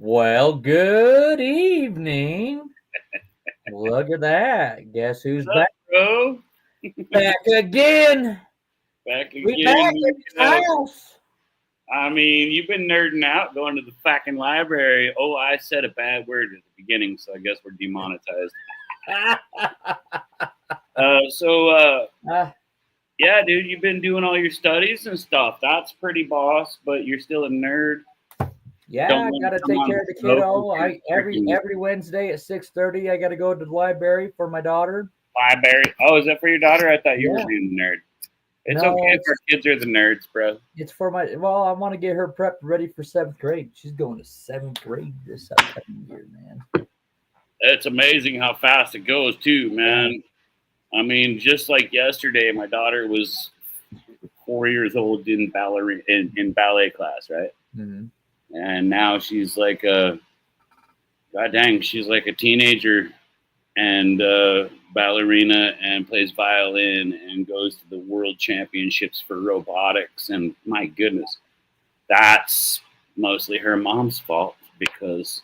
Well, good evening. Look at that. Guess who's What's up, back? bro? Back again. Back We back again. in the house. I mean, you've been nerding out going to the fucking library. Oh, I said a bad word at the beginning, so I guess we're demonetized. Yeah, dude, you've been doing all your studies and stuff. That's pretty boss, but you're still a nerd. Yeah, I gotta take care of the kiddo. Every Wednesday at 6:30, I gotta go to the library for my daughter. Library? Oh, is that for your daughter? I thought you were being a nerd. It's okay if our kids are the nerds, bro. It's for I want to get her prepped ready for 7th grade. She's going to 7th grade this upcoming year, man. It's amazing how fast it goes, too, man. I mean, just like yesterday, my daughter was 4 years old in ballet class, right? Mm-hmm. And now she's like she's like a teenager and ballerina and plays violin and goes to the world championships for robotics. And my goodness, that's mostly her mom's fault because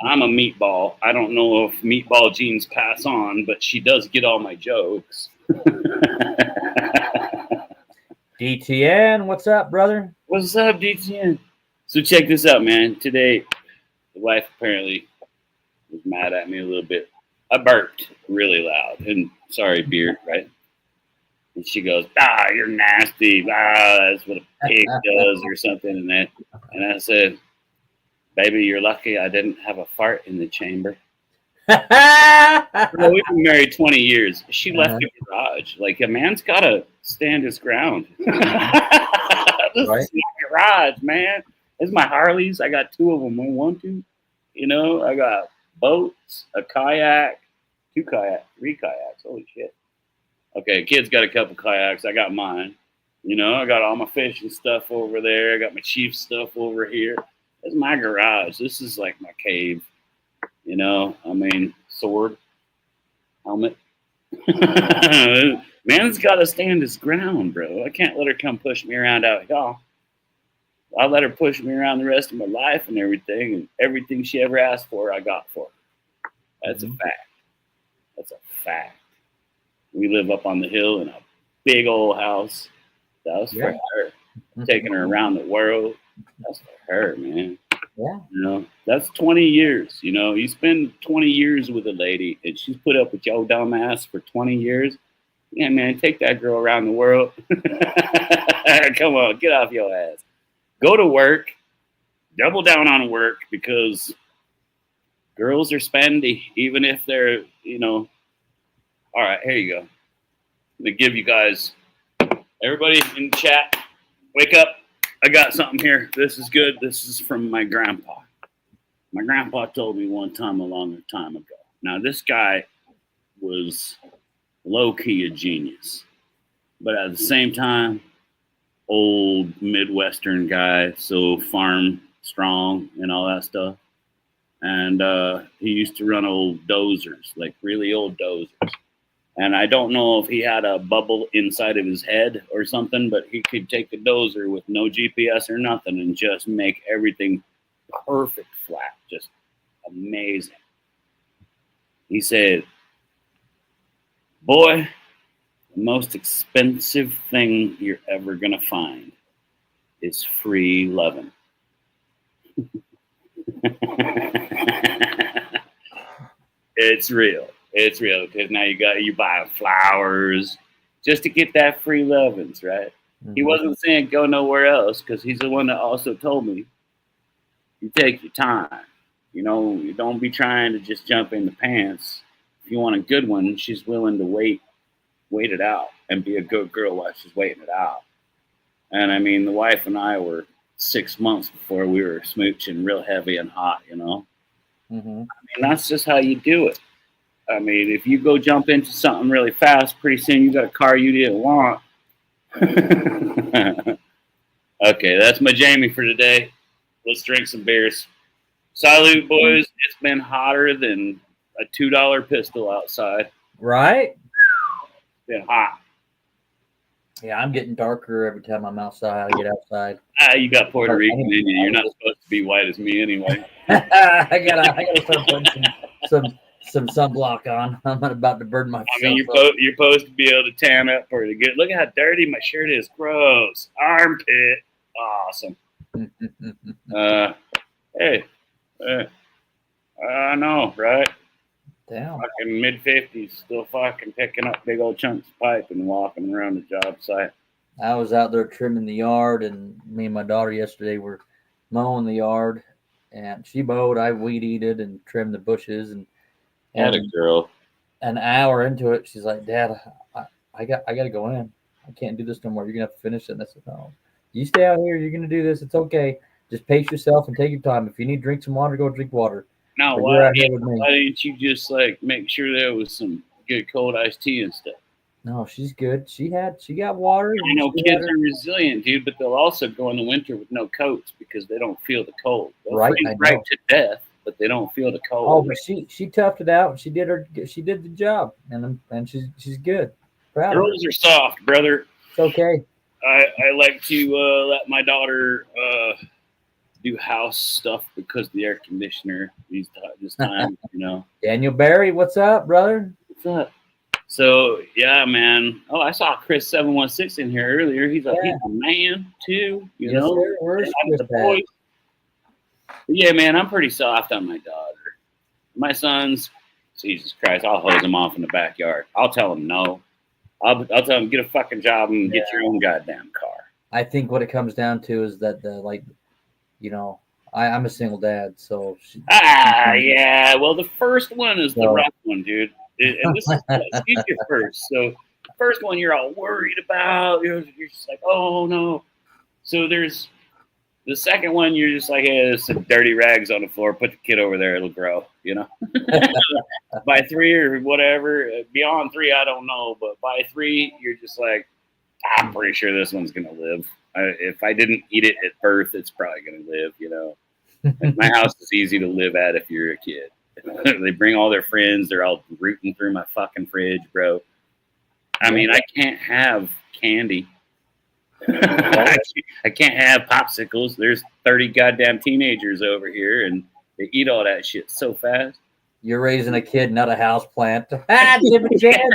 I'm a meatball. I don't know if meatball genes pass on, but she does get all my jokes. DTN, what's up, brother? What's up, DTN? So check this out, man. Today, the wife apparently was mad at me a little bit. I burped really loud, and sorry, beer, right? And she goes, you're nasty. That's what a pig does or something. And I said, baby, you're lucky I didn't have a fart in the chamber. Well, we've been married 20 years. She left the garage. Like, a man's got to stand his ground. This is my garage, man. This is my Harleys. I got 2 of them. I want to. You know, I got boats, a kayak, 2 kayaks, 3 kayaks. Holy shit. Okay, kids got a couple kayaks. I got mine. You know, I got all my fishing stuff over there. I got my chief stuff over here. This is my garage. This is like my cave. You know, I mean, sword, helmet. Man's got to stand his ground, bro. I can't let her come push me around out here. I'll let her push me around the rest of my life and everything. And everything she ever asked for, I got for her. That's a fact. That's a fact. We live up on the hill in a big old house. That was for her. Taking her around the world. That's for her, man. Yeah. You know, that's 20 years. You know, you spend 20 years with a lady and she's put up with your dumb ass for 20 years. Yeah, man, take that girl around the world. Come on, get off your ass. Go to work. Double down on work because girls are spendy, even if they're, you know. All right, here you go. I'm going to give you guys, everybody in the chat, wake up. I got something here. This is good. This is from my grandpa. My grandpa told me one time a long time ago. Now, this guy was low-key a genius, but at the same time, old Midwestern guy, so farm strong and all that stuff. And he used to run old dozers, like really old dozers. And I don't know if he had a bubble inside of his head or something, but he could take a dozer with no GPS or nothing and just make everything perfect flat. Just amazing. He said, boy, the most expensive thing you're ever going to find is free loving. It's real. It's real because now you buy flowers just to get that free lovins, right? Mm-hmm. He wasn't saying go nowhere else because he's the one that also told me you take your time. You know, you don't be trying to just jump in the pants. If you want a good one, she's willing to wait it out and be a good girl while she's waiting it out. And I mean, the wife and I were 6 months before we were smooching real heavy and hot, you know. Mm-hmm. I mean, that's just how you do it. I mean, if you go jump into something really fast, pretty soon you got a car you didn't want. Okay, that's my Jamie for today. Let's drink some beers. Salute, boys. It's been hotter than a $2 pistol outside. Right? It's been hot. Yeah, I'm getting darker every time I'm outside. I get outside. You got Puerto Rican in you. You're not supposed to be white as me anyway. I gotta start putting some sunblock on. I'm about to burn myself. I mean, you're supposed to be able to tan up pretty good. Look at how dirty my shirt is. Gross. Armpit. Awesome. Hey. I know, right? Damn. Fucking mid-50s, still fucking picking up big old chunks of pipe and walking around the job site. I was out there trimming the yard, and me and my daughter yesterday were mowing the yard, and she mowed, I weed eated and trimmed the bushes, and Had a girl. An hour into it, she's like, "Dad, I got to go in. I can't do this no more. You're gonna have to finish it." And I said, "No, you stay out here. You're gonna do this. It's okay. Just pace yourself and take your time. If you need to drink some water, go drink water." Now, why didn't you just like make sure there was some good cold iced tea and stuff? No, she's good. She got water. I know kids are resilient, dude, but they'll also go in the winter with no coats because they don't feel the cold. They'll freeze right to death, but they don't feel the cold. Oh, but she toughed it out. She did the job, and she's good. Proud Girls are soft, brother. It's okay. I like to let my daughter do house stuff because of the air conditioner this time, you know. Daniel Barry, what's up, brother? What's up? So yeah, man. Oh, I saw Chris 716 in here earlier. He's a man too, you know. Sir. Where's Chris boys? Yeah, man, I'm pretty soft on my daughter. My sons, Jesus Christ, I'll hose them off in the backyard. I'll tell them no. I'll tell them get a fucking job and get your own goddamn car. I think what it comes down to is that I'm a single dad, so. Yeah. Well, the first one is the rough one, dude. And this is you first. So the first one you're all worried about. You're just like, oh no. So there's the second one. You're just like, hey, there's some dirty rags on the floor. Put the kid over there. It'll grow. You know. By 3 or whatever, beyond 3, I don't know. But by 3, you're just like, I'm pretty sure this one's gonna live. If I didn't eat it at birth, it's probably gonna live. You know. My house is easy to live at if you're a kid. They bring all their friends. They're all rooting through my fucking fridge, bro. I mean, I can't have candy. I can't have popsicles. There's 30 goddamn teenagers over here, and they eat all that shit so fast. You're raising a kid, not a house plant. Jimmy. Jimmy.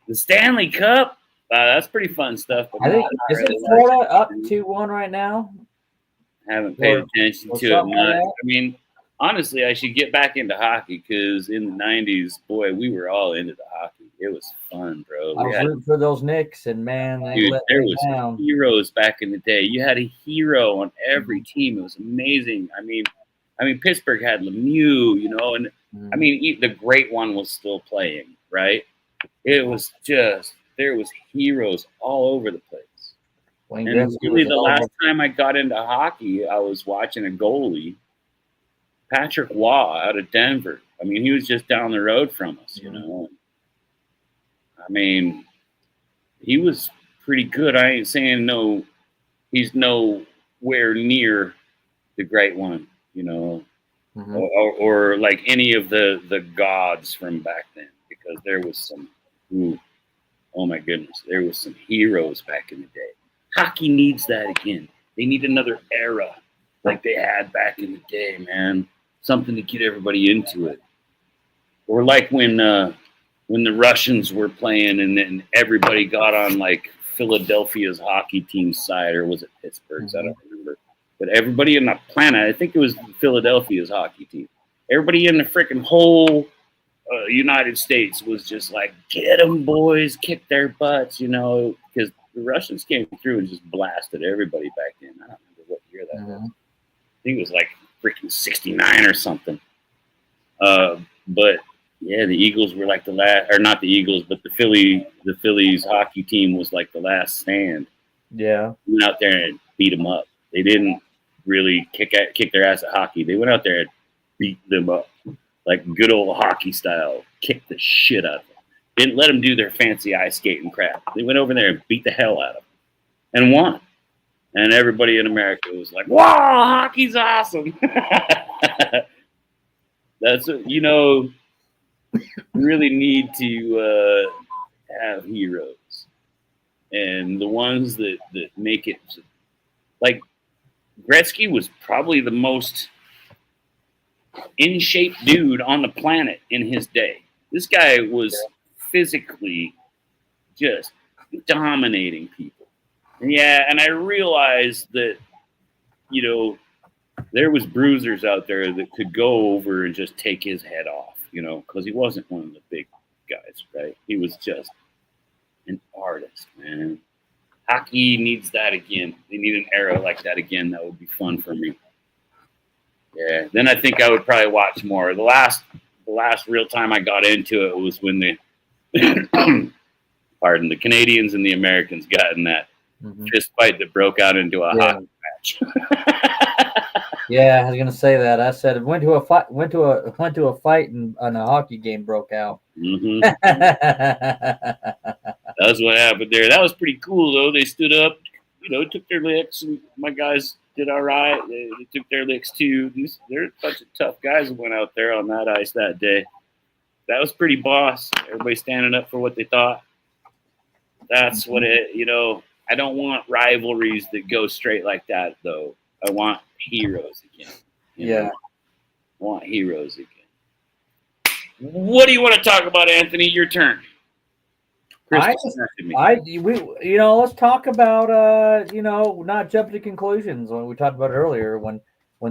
The Stanley Cup. That's pretty fun stuff. But I think isn't Florida up 2-1 right now? Haven't paid attention to it much. I mean, honestly, I should get back into hockey because in the 90s, boy, we were all into the hockey. It was fun, bro. I was rooting for those Knicks, and man, there was heroes back in the day. You had a hero on every team. It was amazing. I mean, Pittsburgh had Lemieux, you know, and I mean, the great one was still playing, right? It was just. There was heroes all over the place. And really the last time I got into hockey, I was watching a goalie, Patrick Waugh out of Denver. I mean, he was just down the road from us, you know. I mean, he was pretty good. I ain't saying no, he's nowhere near the great one, you know, or like any of the gods from back then, because there was some oh my goodness, there was some heroes back in the day. Hockey needs that again. They need another era like they had back in the day, man. Something to get everybody into it. Or like when the Russians were playing and then everybody got on like Philadelphia's hockey team's side, or was it Pittsburgh's? I don't remember. But everybody on the planet, I think it was Philadelphia's hockey team. Everybody in the freaking whole United States was just like, get them, boys, kick their butts, you know, because the Russians came through and just blasted everybody back then. I don't remember what year that was. I think it was like freaking 69 or something. But Yeah, the Eagles were like the last, or not the Eagles, but the Phillies hockey team was like the last stand. Yeah. They went out there and beat them up. They didn't really kick their ass at hockey. They went out there and beat them up like good old hockey style. Kicked the shit out of them. Didn't let them do their fancy ice skating crap. They went over there and beat the hell out of them and won. And everybody in America was like, "Wow, hockey's awesome." That's you know, you really need to have heroes, and the ones that make it. Like Gretzky was probably the most in shape dude on the planet in his day. This guy was physically just dominating people. And yeah, and I realized that, you know, there was bruisers out there that could go over and just take his head off, you know, because he wasn't one of the big guys, right? He was just an artist, man. Hockey needs that again. They need an era like that again. That would be fun for me. Yeah. Then I think I would probably watch more. The last real time I got into it was when the the Canadians and the Americans got in that fist fight that broke out into a hockey match. Yeah, I was gonna say that. I said went to a fight and a hockey game broke out. That's what happened there. That was pretty cool though. They stood up, you know, took their licks, and my guys did all right. They took their licks too. They're a bunch of tough guys that went out there on that ice that day. That was pretty boss. Everybody standing up for what they thought. That's what it, you know, I don't want rivalries that go straight like that though. I want heroes again. You know? I want heroes again. What do you want to talk about, Anthony? Your turn. Let's talk about not jumping to conclusions. When we talked about earlier, when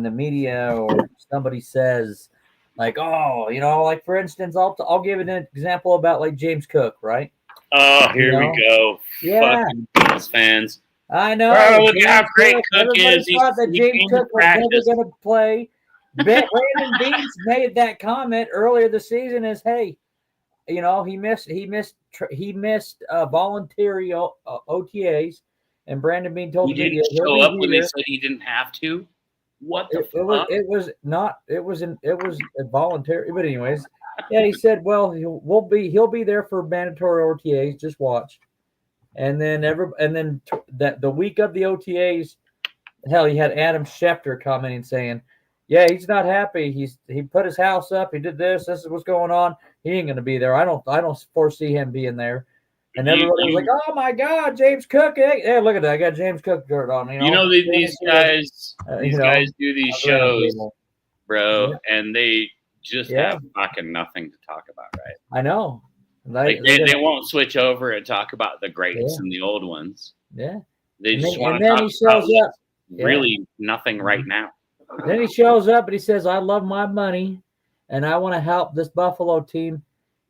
the media or somebody says like, oh, like for instance, I'll give an example about like James Cook, right? Oh, here we go. Yeah, fucking Beatles fans. I know. Oh, look how great Cook is. Everybody thought that James Cook was never going to play. Brandon Beans made that comment earlier this season as, hey, he missed voluntary OTAs, and Brandon Bean told he didn't show up when they said he didn't have to. What the fuck? It was voluntary, but anyways, yeah, he said, well, he'll be there for mandatory OTAs. Just watch, and then the week of the OTAs, hell, he had Adam Schefter commenting saying, yeah, he's not happy. He put his house up. He did this. This is what's going on. He ain't going to be there. I don't foresee him being there. And everybody was like, "Oh my God, James Cook! Hey, look at that! I got James Cook dirt on me." These guys do these shows, bro, and they just have fucking nothing to talk about, right? I know. They won't switch over and talk about the greats and the old ones. Yeah, they just want to talk about really nothing right now. Then he shows up and he says, I love my money and I want to help this Buffalo team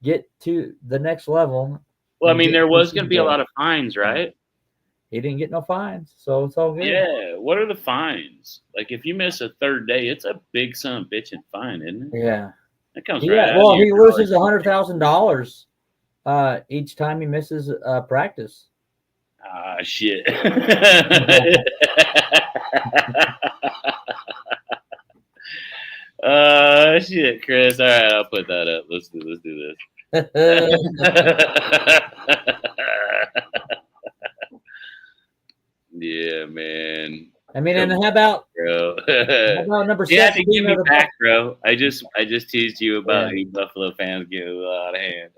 get to the next level. Well, I mean, there was going to be a lot of fines, right? He didn't get no fines, so it's all good. Yeah, what are the fines? Like, if you miss a third day, it's a big son of a bitchin' fine, isn't it? Yeah. That comes right well, he loses $100,000 each time he misses practice. Ah, shit. Shit, Chris. All right, I'll put that up. Let's do this. Yeah, man. I mean, and how about number 7? You had to give me back, bro. I just teased you about you Buffalo fans getting a little out of hand.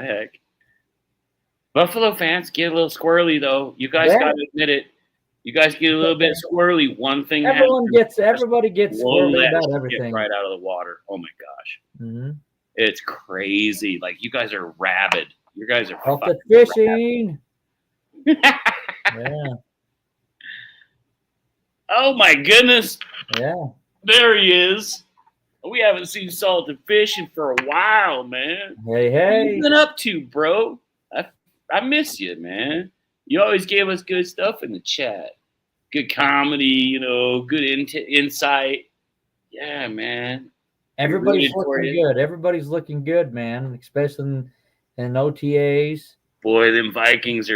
Heck. Buffalo fans get a little squirrely, though. You guys got to admit it. You guys get a little bit squirrely. One thing everybody gets squirrely about everything. Right out of the water. Oh my gosh. Mm-hmm. It's crazy. Like, you guys are rabid. You guys are off the fishing. Yeah. Oh my goodness. Yeah. There he is. We haven't seen Salted Fishing for a while, man. Hey. What have you been up to, bro? I miss you, man. You always gave us good stuff in the chat. Good comedy, good insight. Yeah, man. Everybody's Rooted for looking you. good. Everybody's looking good, man. Especially in OTAs. Boy, them Vikings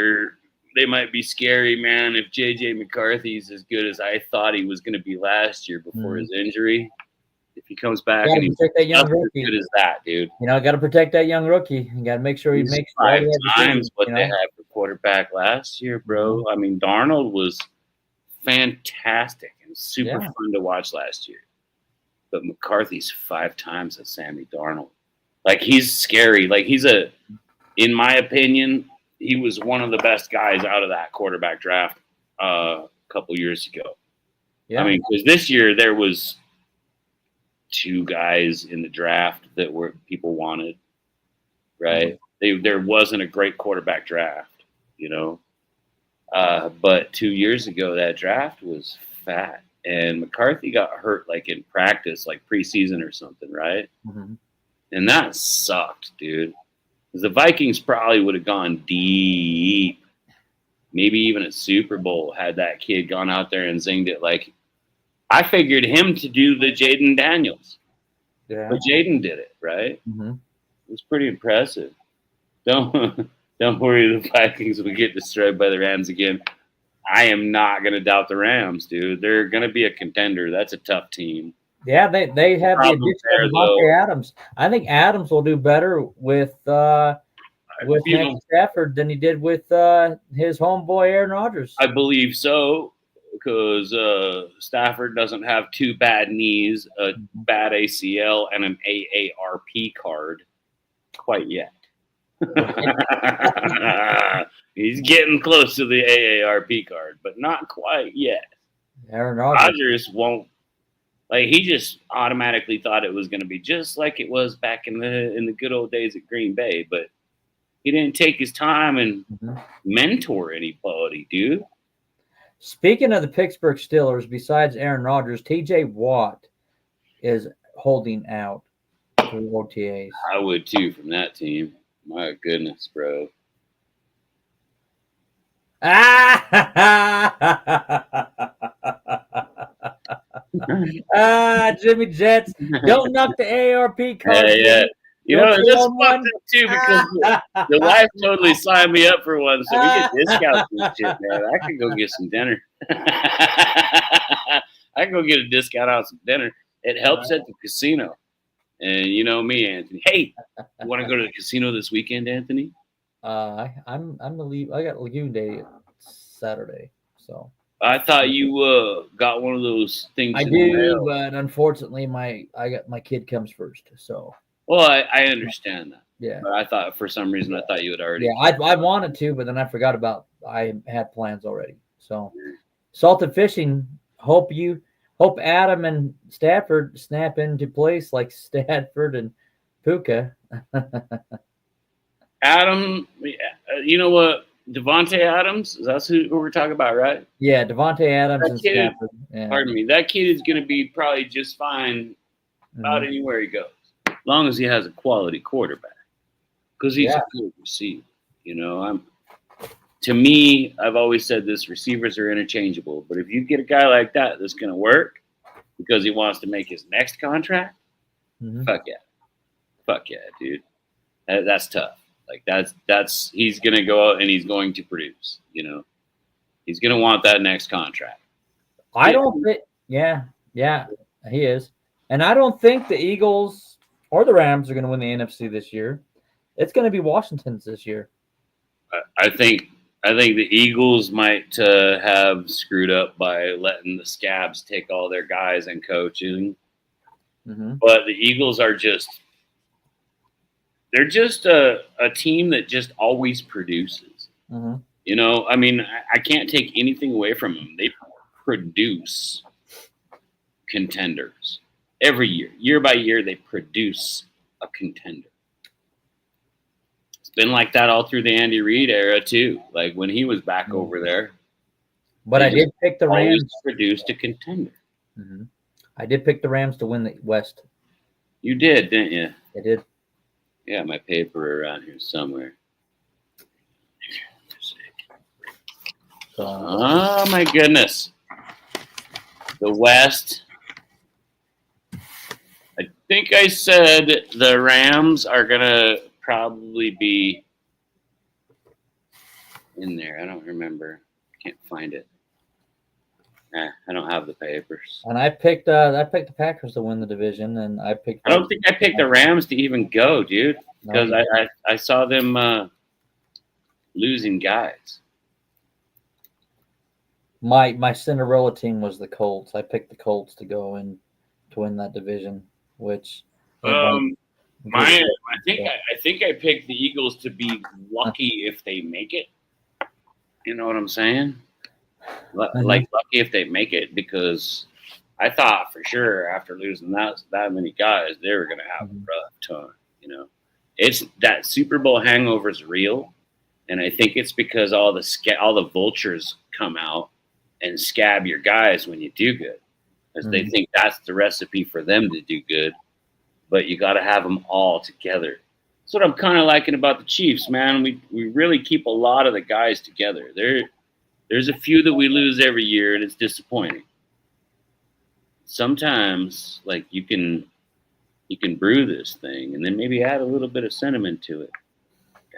they might be scary, man. If JJ McCarthy's as good as I thought he was going to be last year before his injury, if he comes back Got to and he's protect that young just as rookie. good as that, dude. You know, got to protect that young rookie. You got to make sure he He's makes five all the times decisions, what you they know? had for quarterback last year, bro. I mean, Darnold was fantastic and super Yeah. fun to watch last year. But McCarthy's 5 times as Sammy Darnold. Like, he's scary. Like, in my opinion, he was one of the best guys out of that quarterback draft a couple years ago. Yeah. I mean, because this year there was 2 guys in the draft that were people wanted, right? There wasn't a great quarterback draft, you know. But 2 years ago, that draft was fat, and McCarthy got hurt like in practice, like preseason or something, right? Mm-hmm. And that sucked, dude. Because the Vikings probably would have gone deep, maybe even a Super Bowl, had that kid gone out there and zinged it. Like, I figured him to do the Jaden Daniels, Yeah. but Jaden did it, right? Mm-hmm. It was pretty impressive. Don't don't worry, the Vikings will get destroyed by the Rams again. I am not going to doubt the Rams, dude. They're going to be a contender. That's a tough team. Yeah, they have the Problem addition there, of though, Devontae Adams. I think Adams will do better with you Matthew know, Stafford than he did with his homeboy Aaron Rodgers. I believe so because Stafford doesn't have 2 bad knees, a bad ACL, and an AARP card quite yet. He's getting close to the AARP card, but not quite yet. Aaron Rodgers. Rodgers won't. Like, he just automatically thought it was going to be just like it was back in the good old days at Green Bay, but he didn't take his time and mentor anybody, dude. Speaking of the Pittsburgh Steelers, besides Aaron Rodgers, T.J. Watt is holding out for OTAs. I would too from that team. My goodness, bro. Jimmy Jets, don't knock the AARP card. Yeah. You know, Don't this you want fucked one? up too because the wife totally signed me up for one, so we get discounts and shit, man. I could go get some dinner. I can go get a discount on some dinner. It helps at the casino. And you know me, Anthony. Hey, you want to go to the casino this weekend, Anthony? I'm the leave. I got Lagoon Day Saturday, so I thought you got one of those things. I in do, the mail. but unfortunately, my kid comes first. So Well, I understand that. yeah, But I thought for some reason I thought you had already. yeah. I wanted to, but then I forgot about. I had plans already. So salted fishing. Hope Adam and Stafford snap into place like Stafford and Puka. Adam, you know what? Devontae Adams, that's who we're talking about, right? Yeah, Devontae Adams That and kid, Stafford. Yeah. pardon me. That kid is going to be probably just fine about anywhere he goes, as long as he has a quality quarterback. Because he's a good receiver. You know, to me, I've always said this: receivers are interchangeable. But if you get a guy like that that's going to work because he wants to make his next contract, fuck yeah, dude. That's tough. Like that's he's gonna go out and he's going to produce. You know, he's gonna want that next contract. I don't think. Yeah, he is, and I don't think the Eagles or the Rams are going to win the NFC this year. It's going to be Washington's this year. I think the Eagles might have screwed up by letting the Scabs take all their guys and coaching, but the Eagles are they're just a team that just always produces. You know, I mean, I can't take anything away from them. They produce contenders every year by year. They produce a contender. It's been like that all through the Andy Reid era too. Like when he was back over there. But I did pick the Rams. Produced a contender. I did pick the Rams to win the West. You did, didn't you? I did. Yeah, my paper around here somewhere. Oh, my goodness. The West think I said the Rams are gonna probably be in there. I don't remember. Can't find it. I don't have the papers. And I picked the Packers to win the division, and I picked. I don't think I picked the Rams to even go, dude, No, because I saw them losing guys. my Cinderella team was the Colts. I picked the Colts to go in to win that division, which I think I picked the Eagles to be lucky if they make it. You know what I'm saying? Like lucky if they make it, because I thought for sure after losing that many guys, they were going to have a rough time. You know, it's that Super Bowl hangover is real, and I think it's because all the vultures come out and scab your guys when you do good, because they think that's the recipe for them to do good. But you got to have them all together. That's what I'm kind of liking about the Chiefs, man. We really keep a lot of the guys together. There's a few that we lose every year, and it's disappointing. Sometimes, like, you can brew this thing, and then maybe add a little bit of sentiment to it.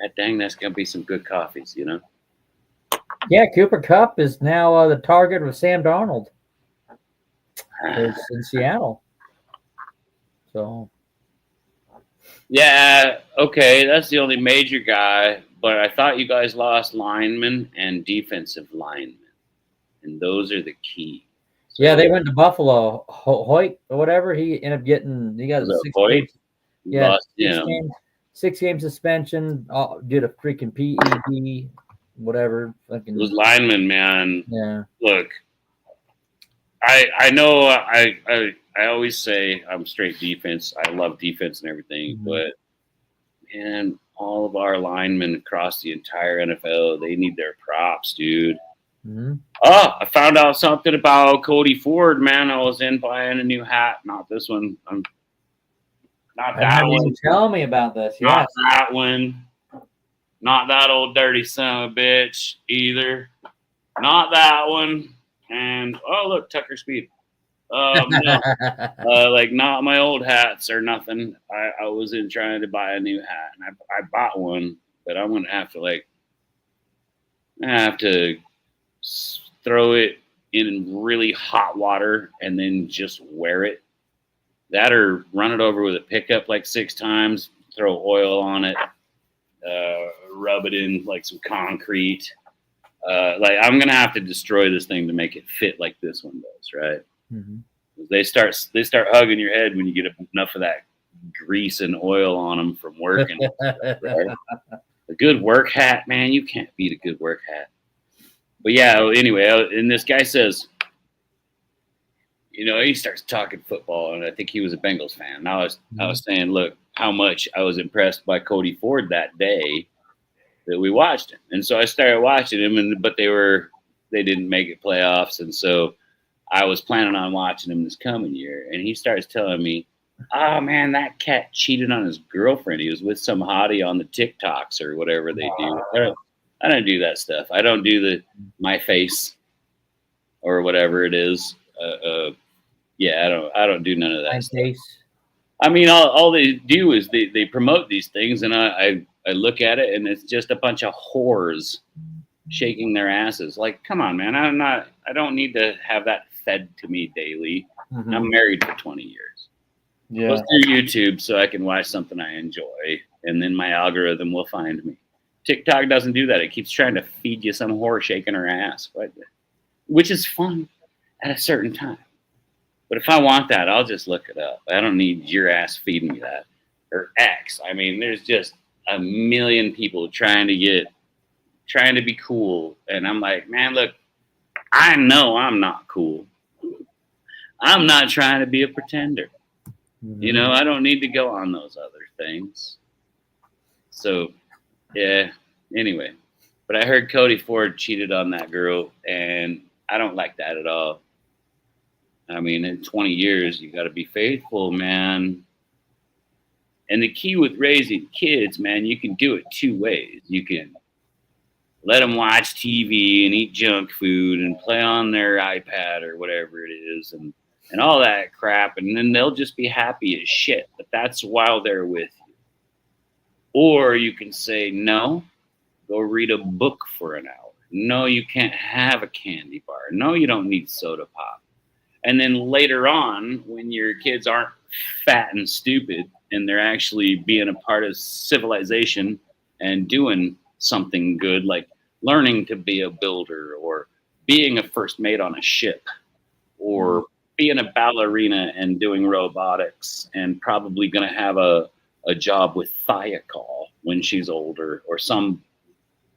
God dang, that's gonna be some good coffees, you know. Yeah, Cooper Kupp is now the target of Sam Darnold. It's in Seattle. So. Yeah, okay, that's the only major guy. But I thought you guys lost linemen and defensive linemen, and those are the key. So, yeah, they went to Buffalo. Hoyt or whatever. He ended up getting. He got a 6 game. Yeah, six-game suspension. Did a freaking PED, whatever. Those linemen, man. Yeah. Look, I know. I always say I'm straight defense. I love defense and everything, but man, all of our linemen across the entire NFL, they need their props, dude. Oh, I found out something about Cody Ford, man. I was in buying a new hat. Not this one. Not that one. Tell me about this. Not that one. Not that old dirty son of a bitch either. Not that one. And oh, look, Tucker Speed. No. Like not my old hats or nothing. I was in trying to buy a new hat, and I bought one, but I'm gonna have to throw it in really hot water and then just wear it. That or run it over with a pickup like 6 times, throw oil on it, rub it in like some concrete. Like I'm gonna have to destroy this thing to make it fit like this one does, right? They start hugging your head when you get enough of that grease and oil on them from working. Right? A good work hat, man, you can't beat a good work hat. But yeah, anyway, and this guy says, you know, he starts talking football, and I think he was a Bengals fan. And I was saying, look, how much I was impressed by Cody Ford that day that we watched him. And so I started watching him, but they didn't make it playoffs, and so I was planning on watching him this coming year. And he starts telling me, oh man, that cat cheated on his girlfriend. He was with some hottie on the TikToks or whatever they do. I don't do that stuff. I don't do my face or whatever it is. Yeah, I don't do none of that stuff. I mean, all they do is they promote these things, and I look at it, and it's just a bunch of whores shaking their asses. Like, come on, man. I don't need to have that fed to me daily. I'm married for 20 years. Yeah. Let's do YouTube so I can watch something I enjoy, and then my algorithm will find me. TikTok doesn't do that. It keeps trying to feed you some whore shaking her ass, which is fun at a certain time. But if I want that, I'll just look it up. I don't need your ass feeding me that. Or X. I mean, there's just a million people trying to be cool. And I'm like, man, look, I know I'm not cool. I'm not trying to be a pretender. You know, I don't need to go on those other things. So, yeah, anyway. But I heard Cody Ford cheated on that girl, and I don't like that at all. I mean, in 20 years, you got to be faithful, man. And the key with raising kids, man, you can do it 2 ways. You can let them watch TV and eat junk food and play on their iPad or whatever it is, and and all that crap, and then they'll just be happy as shit. But that's while they're with you. Or you can say, no, go read a book for an hour. No, you can't have a candy bar. No, you don't need soda pop. And then later on, when your kids aren't fat and stupid and they're actually being a part of civilization and doing something good, like learning to be a builder or being a first mate on a ship or being a ballerina and doing robotics and probably going to have a job with Thiokol when she's older or some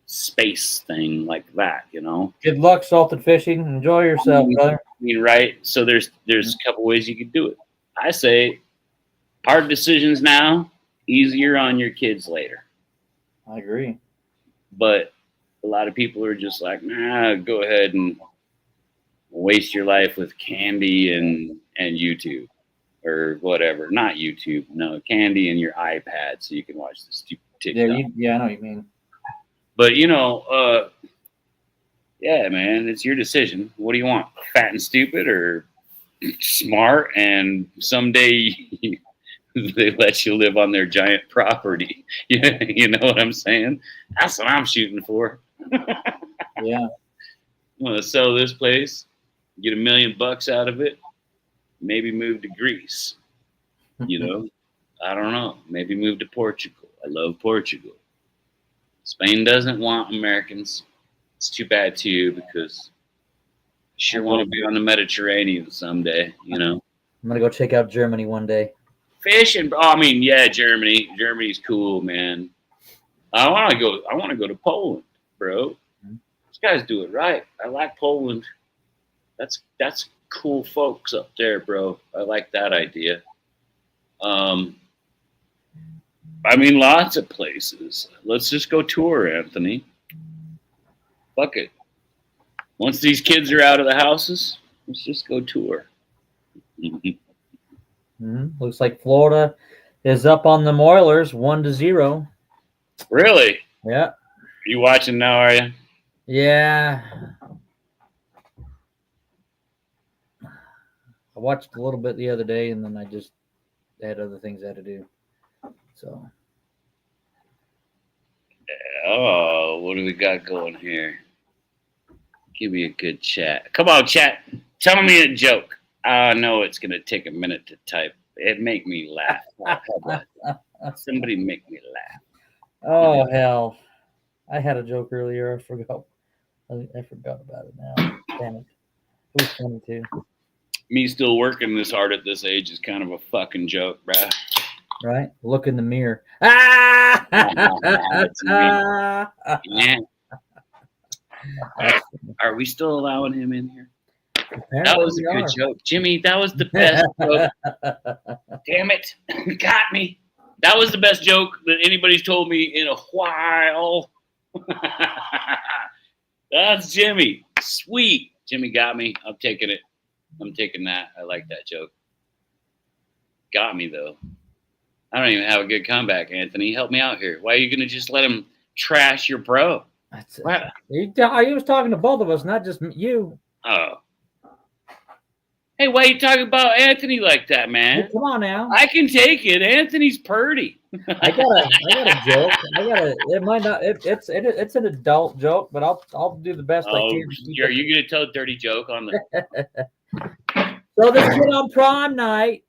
space thing like that, you know. Good luck salted fishing. Enjoy yourself, brother. I mean, right? So there's a couple ways you could do it. I say hard decisions now, easier on your kids later. I agree. But a lot of people are just like, nah, go ahead and waste your life with candy and YouTube or whatever. Not YouTube, no, candy and your iPad so you can watch the stupid TikTok. Yeah, I know what you mean. But you know, yeah, man, it's your decision. What do you want? Fat and stupid or smart and someday they let you live on their giant property? You know what I'm saying? That's what I'm shooting for. Yeah. I'm gonna sell this place, get $1 million out of it, maybe move to Greece. You know, I don't know. Maybe move to Portugal. I love Portugal. Spain doesn't want Americans. It's too bad too because I sure want to be on the Mediterranean someday. You know, I'm gonna go check out Germany one day. Fishing. Oh, I mean, yeah, Germany. Germany's cool, man. I want to go. I want to go to Poland, bro. These guys do it right. I like Poland. That's cool folks up there, bro. I like that idea. I mean, lots of places. Let's just go tour, Anthony. Fuck it. Once these kids are out of the houses, let's just go tour. Looks like Florida is up on the Oilers 1-0. Really? Yeah. You watching now, are you? Yeah. I watched a little bit the other day, and then I just had other things I had to do. So. Oh, what do we got going here? Give me a good chat. Come on, chat. Tell me a joke. I know it's going to take a minute to type. It make me laugh. Somebody make me laugh. Oh, hell. I had a joke earlier. I forgot about it now. Damn it. It was funny, too. Me still working this hard at this age is kind of a fucking joke, bruh. Right? Look in the mirror. Yeah. Are we still allowing him in here? Apparently that was a good joke. Jimmy, that was the best joke. Damn it. Got me. That was the best joke that anybody's told me in a while. That's Jimmy. Sweet. Jimmy got me. I'm taking it. I'm taking that. I like that joke. Got me, though. I don't even have a good comeback, Anthony. Help me out here. Why are you going to just let him trash your bro? He was talking to both of us, not just you. Oh. Hey, why are you talking about Anthony like that, man? Hey, come on now. I can take it. Anthony's purty. I got a joke. It might not. It's an adult joke, but I'll do the best I can. Are you gonna tell a dirty joke on the? So this kid on prom night.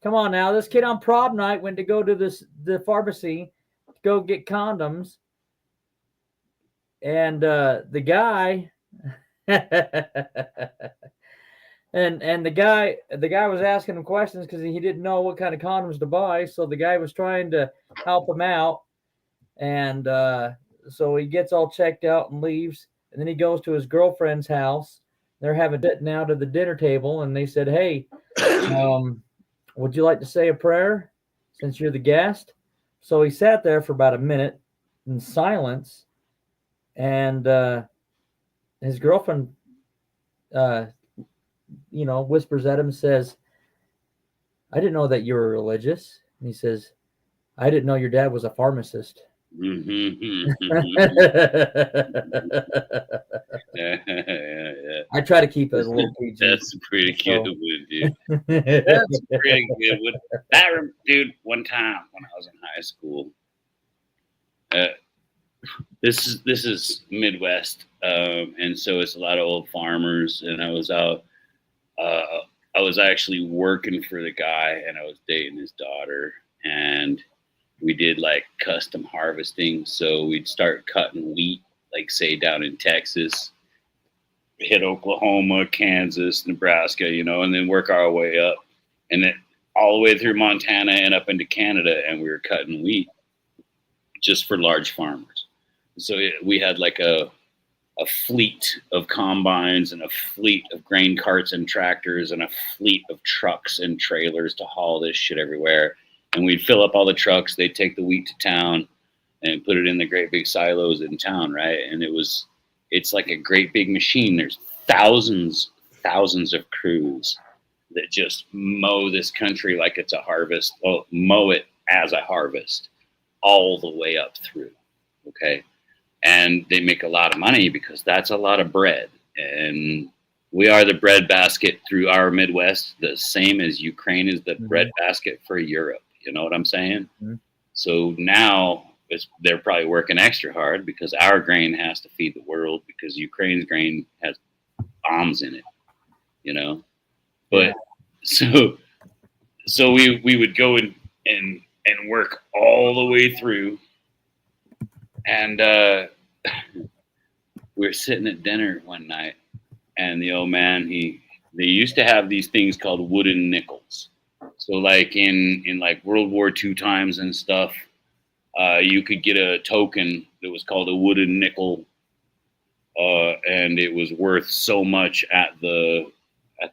Come on now, this kid on prom night went to go to the pharmacy to go get condoms, and the guy. And the guy was asking him questions because he didn't know what kind of condoms to buy. So the guy was trying to help him out. And so he gets all checked out and leaves. And then he goes to his girlfriend's house. They're having it now to the dinner table. And they said, hey, would you like to say a prayer since you're the guest? So he sat there for about a minute in silence. And his girlfriend whispers at him, says, I didn't know that you were religious. And he says, I didn't know your dad was a pharmacist. Yeah. I try to keep it a little PG. That's a pretty good So. one, dude. That's a pretty good one. Dude, one time when I was in high school, uh, this is Midwest, and so it's a lot of old farmers, and I was out. I was actually working for the guy, and I was dating his daughter, and we did like custom harvesting. So we'd start cutting wheat, like say down in Texas, hit Oklahoma, Kansas, Nebraska, and then work our way up, and then all the way through Montana and up into Canada, and we were cutting wheat just for large farmers. So we had like a fleet of combines and a fleet of grain carts and tractors and a fleet of trucks and trailers to haul this shit everywhere. And we'd fill up all the trucks. They'd take the wheat to town and put it in the great big silos in town, right? And it's like a great big machine. There's thousands of crews that just mow this country like it's a harvest. Well, mow it as a harvest all the way up through, okay? And they make a lot of money because that's a lot of bread. And we are the bread basket through our Midwest, the same as Ukraine is the bread basket for Europe. You know what I'm saying? Mm-hmm. So now they're probably working extra hard because our grain has to feed the world because Ukraine's grain has bombs in it, But so we would go and work all the way through. And we were sitting at dinner one night, and the old man, they used to have these things called wooden nickels. So like in like World War II times and stuff, you could get a token that was called a wooden nickel, and it was worth so much at the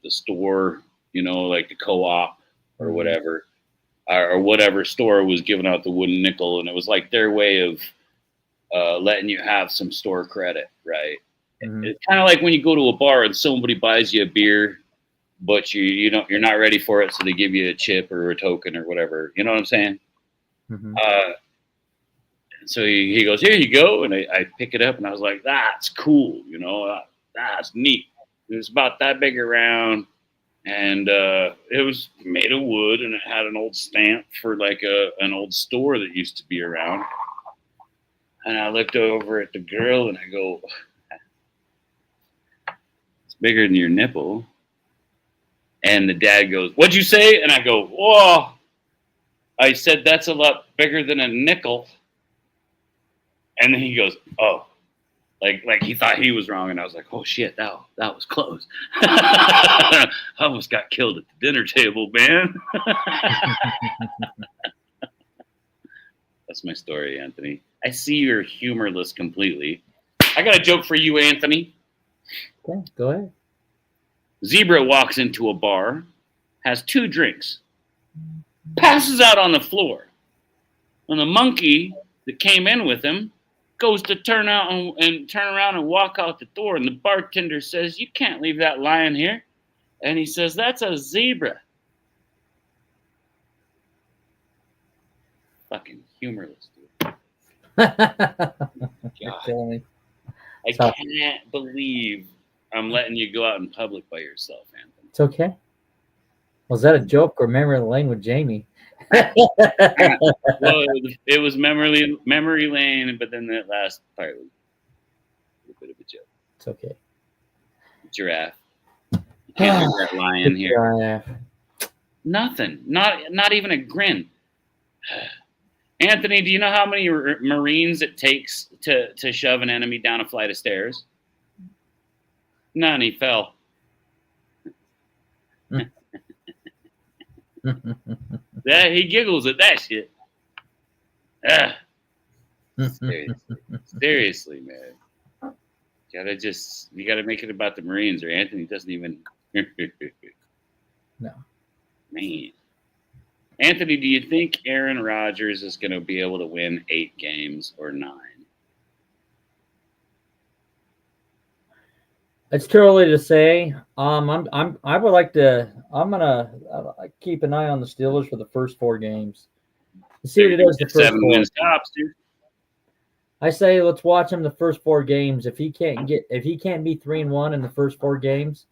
store, like the co-op or whatever, or whatever store was giving out the wooden nickel, and it was like their way of letting you have some store credit, right? Mm-hmm. It's kind of like when you go to a bar and somebody buys you a beer, but you're not ready for it, so they give you a chip or a token or whatever. You know what I'm saying? Mm-hmm. So he goes, "Here you go," and I pick it up, and I was like, "That's cool, that's neat." It was about that big around, and it was made of wood, and it had an old stamp for like an old store that used to be around. And I looked over at the girl and I go, "It's bigger than your nipple." And the dad goes, "What'd you say?" And I go, "Whoa." I said, "That's a lot bigger than a nickel." And then he goes, "Oh." Like he thought he was wrong. And I was like, "Oh shit, that was close." I almost got killed at the dinner table, man. That's my story, Anthony. I see you're humorless completely. I got a joke for you, Anthony. Okay, go ahead. Zebra walks into a bar, has 2 drinks, passes out on the floor. And the monkey that came in with him goes to turn around and walk out the door. And the bartender says, "You can't leave that lion here." And he says, "That's a zebra." Fucking humorless, dude. God. I can't believe I'm letting you go out in public by yourself, Anthony. It's okay. Was that a joke or memory lane with Jamie? Well, it was memory lane, but then that last part was a bit of a joke. It's okay. Giraffe. You can't do that lion here. Giraffe. Nothing. Not even a grin. Anthony, do you know how many Marines it takes to shove an enemy down a flight of stairs? None. He fell. Yeah, he giggles at that shit. Seriously, man. You gotta make it about the Marines, or Anthony doesn't even. No. Man. Anthony, do you think Aaron Rodgers is going to be able to win 8 games or 9? It's too early to say. I'm gonna keep an eye on the Steelers for the first 4 games. See what it does. The first 7 wins tops, dude. I say let's watch him the first 4 games. If he can't be 3-1 in the first 4 games,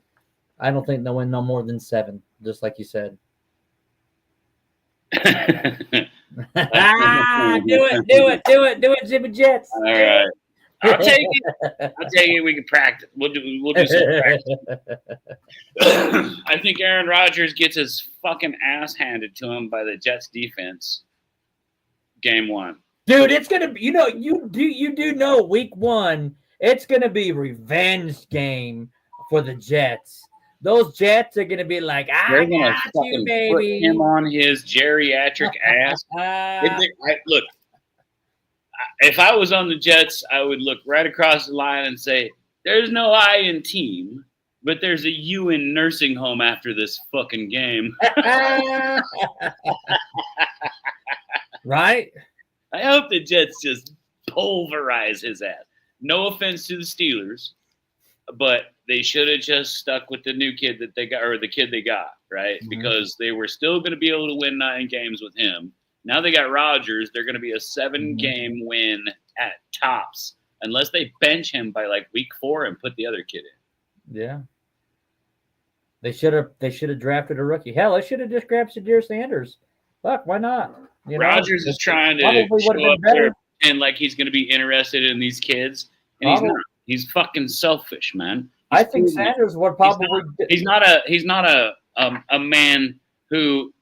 I don't think they'll win no more than 7. Just like you said. Do it, Jimmy Jets. All right. I'll take it. We can practice. We'll do some practice. I think Aaron Rodgers gets his fucking ass handed to him by the Jets defense. Game 1. Dude, it's gonna be. You do know week 1. It's gonna be revenge game for the Jets. Those Jets are gonna be like, They're gonna fucking baby. put him on his geriatric ass. Look, if I was on the Jets, I would look right across the line and say, "There's no I in team, but there's a U in nursing home after this fucking game." Right? I hope the Jets just pulverize his ass. No offense to the Steelers, but they should have just stuck with the new kid that they got, or the kid they got, right? Mm-hmm. Because they were still going to be able to win 9 games with him. Now they got Rodgers. They're going to be a 7-game win at tops, unless they bench him by like week 4 and put the other kid in. Yeah. They should have drafted a rookie. Hell, they should have just grabbed Shadir Sanders. Fuck, why not? Rodgers is trying to show up there and like he's going to be interested in these kids, and he's not. He's fucking selfish, man. I think Sanders would probably. He's not a man who,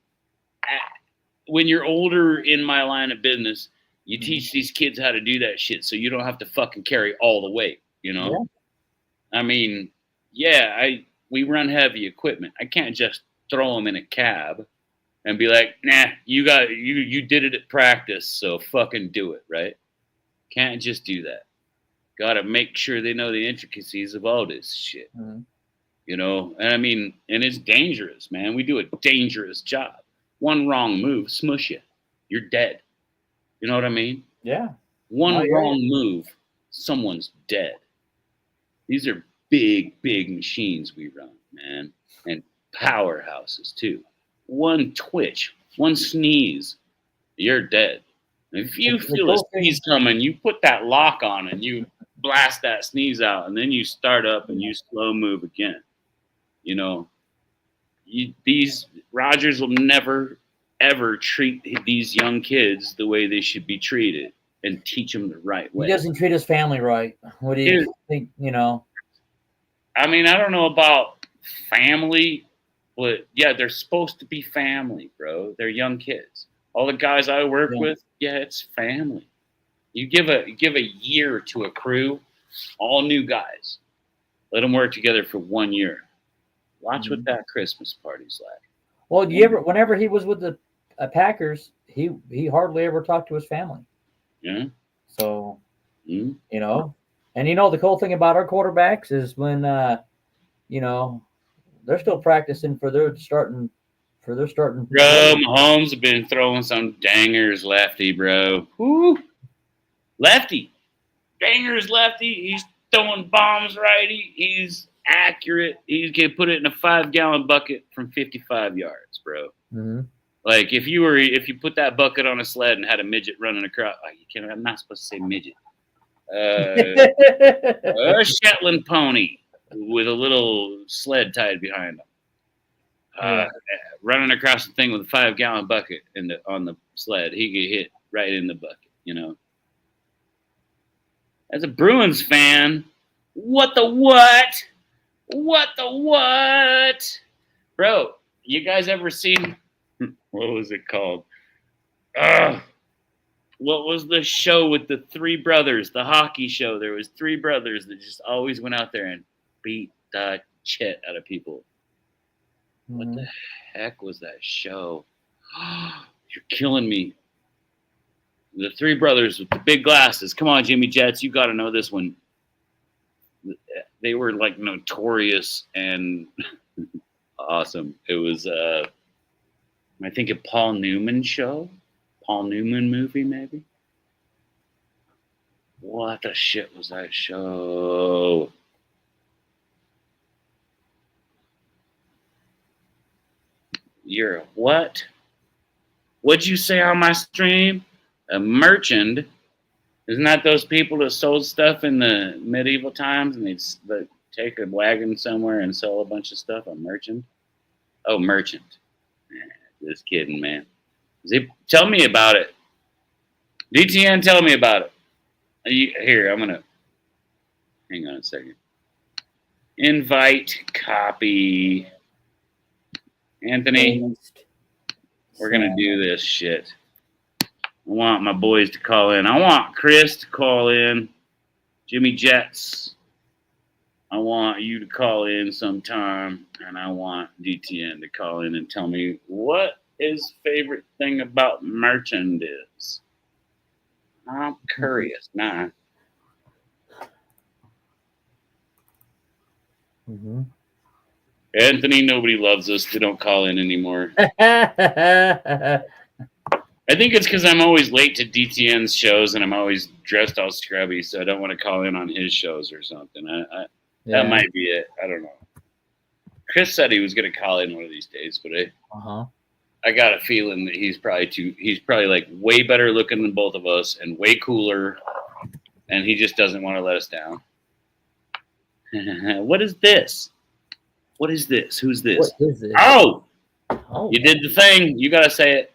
when you're older in my line of business, you teach these kids how to do that shit, so you don't have to fucking carry all the weight. Yeah. I mean, we run heavy equipment. I can't just throw them in a cab and be like, nah, you did it at practice, so fucking do it, right? Can't just do that. Got to make sure they know the intricacies of all this shit. Mm-hmm. And I mean, and it's dangerous, man. We do a dangerous job. One wrong move, smush you. You're dead. You know what I mean? Yeah. One wrong move, someone's dead. These are big, big machines we run, man. And powerhouses, too. One twitch, one sneeze, you're dead. If you feel a sneeze coming, you put that lock on and you blast that sneeze out, and then you start up and you slow move again. These Rodgers will never, ever treat these young kids the way they should be treated and teach them the right way. He doesn't treat his family right. What do you think, I mean, I don't know about family, but yeah, they're supposed to be family, bro. They're young kids. All the guys I work with, it's family. You give a year to a crew, all new guys. Let them work together for 1 year. Watch what that Christmas party's like. Well, whenever he was with the Packers, he hardly ever talked to his family. Yeah. So, and the cool thing about our quarterbacks is when, they're still practicing for their starting. Bro, Mahomes have been throwing some dangers lefty, bro. Woo. Lefty. Dangers lefty. He's throwing bombs righty. He's accurate. He can put it in a 5-gallon bucket from 55 yards, bro. Mm-hmm. Like if you put that bucket on a sled and had a midget running across, I'm not supposed to say midget. A Shetland pony with a little sled tied behind him. Running across the thing with a 5-gallon bucket on the sled, he could hit right in the bucket, As a Bruins fan, what the what? What the what? Bro, you guys ever seen, what was it called? What was the show with the 3 brothers, the hockey show? There was 3 brothers that just always went out there and beat the shit out of people. What the heck was that show? You're killing me. The 3 brothers with the big glasses. Come on, Jimmy Jets. You got to know this one. They were like notorious and awesome. It was, I think, a Paul Newman show. Paul Newman movie, maybe. What the shit was that show? You're a what? What'd you say on my stream? A merchant Isn't that those people that sold stuff in the medieval times and they'd take a wagon somewhere and sell a bunch of stuff? A merchant? Oh, merchant. Just kidding, man. Tell me about it. DTN, tell me about it. Here, I'm gonna hang on a second. Invite, copy. Anthony, we're gonna do this shit. I want my boys to call in. I want Chris to call in. Jimmy Jets. I want you to call in sometime, and I want DTN to call in and tell me what his favorite thing about merchant is. I'm curious now. Mm-hmm. Anthony, nobody loves us. They don't call in anymore. I think it's because I'm always late to DTN's shows and I'm always dressed all scrubby, so I don't want to call in on his shows or something. That might be it. I don't know. Chris said he was going to call in one of these days, but I got a feeling that he's probably like way better looking than both of us and way cooler, and he just doesn't want to let us down. What is this? What is this? Who's this? What is this? Oh, you did the thing. You got to say it.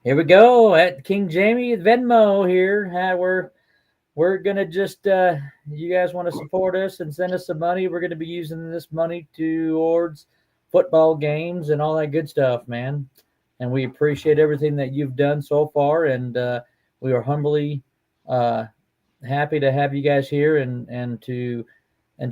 Here we go at King Jamie Venmo here. We're gonna just you guys want to support us and send us some money. We're gonna be using this money towards football games and all that good stuff, man. And we appreciate everything that you've done so far, and we are humbly happy to have you guys here and to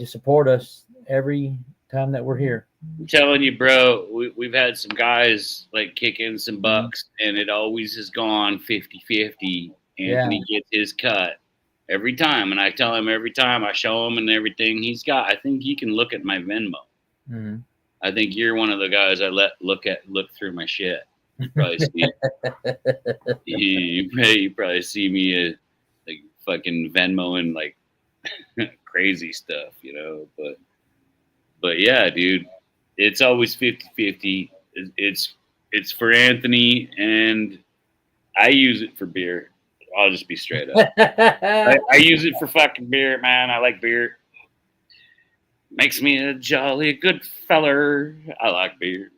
support us every time that we're here. I'm telling you, bro, we've had some guys like kick in some bucks, and it always has gone 50-50. Anthony gets his cut every time, and I tell him every time, I show him and everything he's got. I think you can look at my Venmo. Mm-hmm. I think you're one of the guys I let look through my shit. You probably see you probably see me like fucking Venmoing like crazy stuff, you know. But yeah, dude, it's always 50-50. It's for Anthony, and I use it for beer. I'll just be straight up. I use it for fucking beer, man. I like beer. Makes me a jolly good feller. I like beer.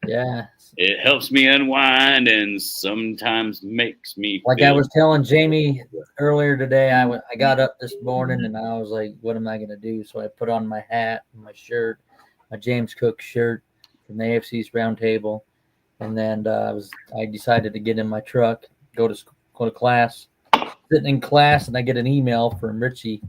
Yeah. It helps me unwind and sometimes makes me like I was telling Jamie earlier today, I got up this morning and I was like, what am I going to do? So I put on my hat and my shirt, my James Cook shirt from the AFC's round table. And then I decided to get in my truck, go to class, sitting in class, and I get an email from Richie,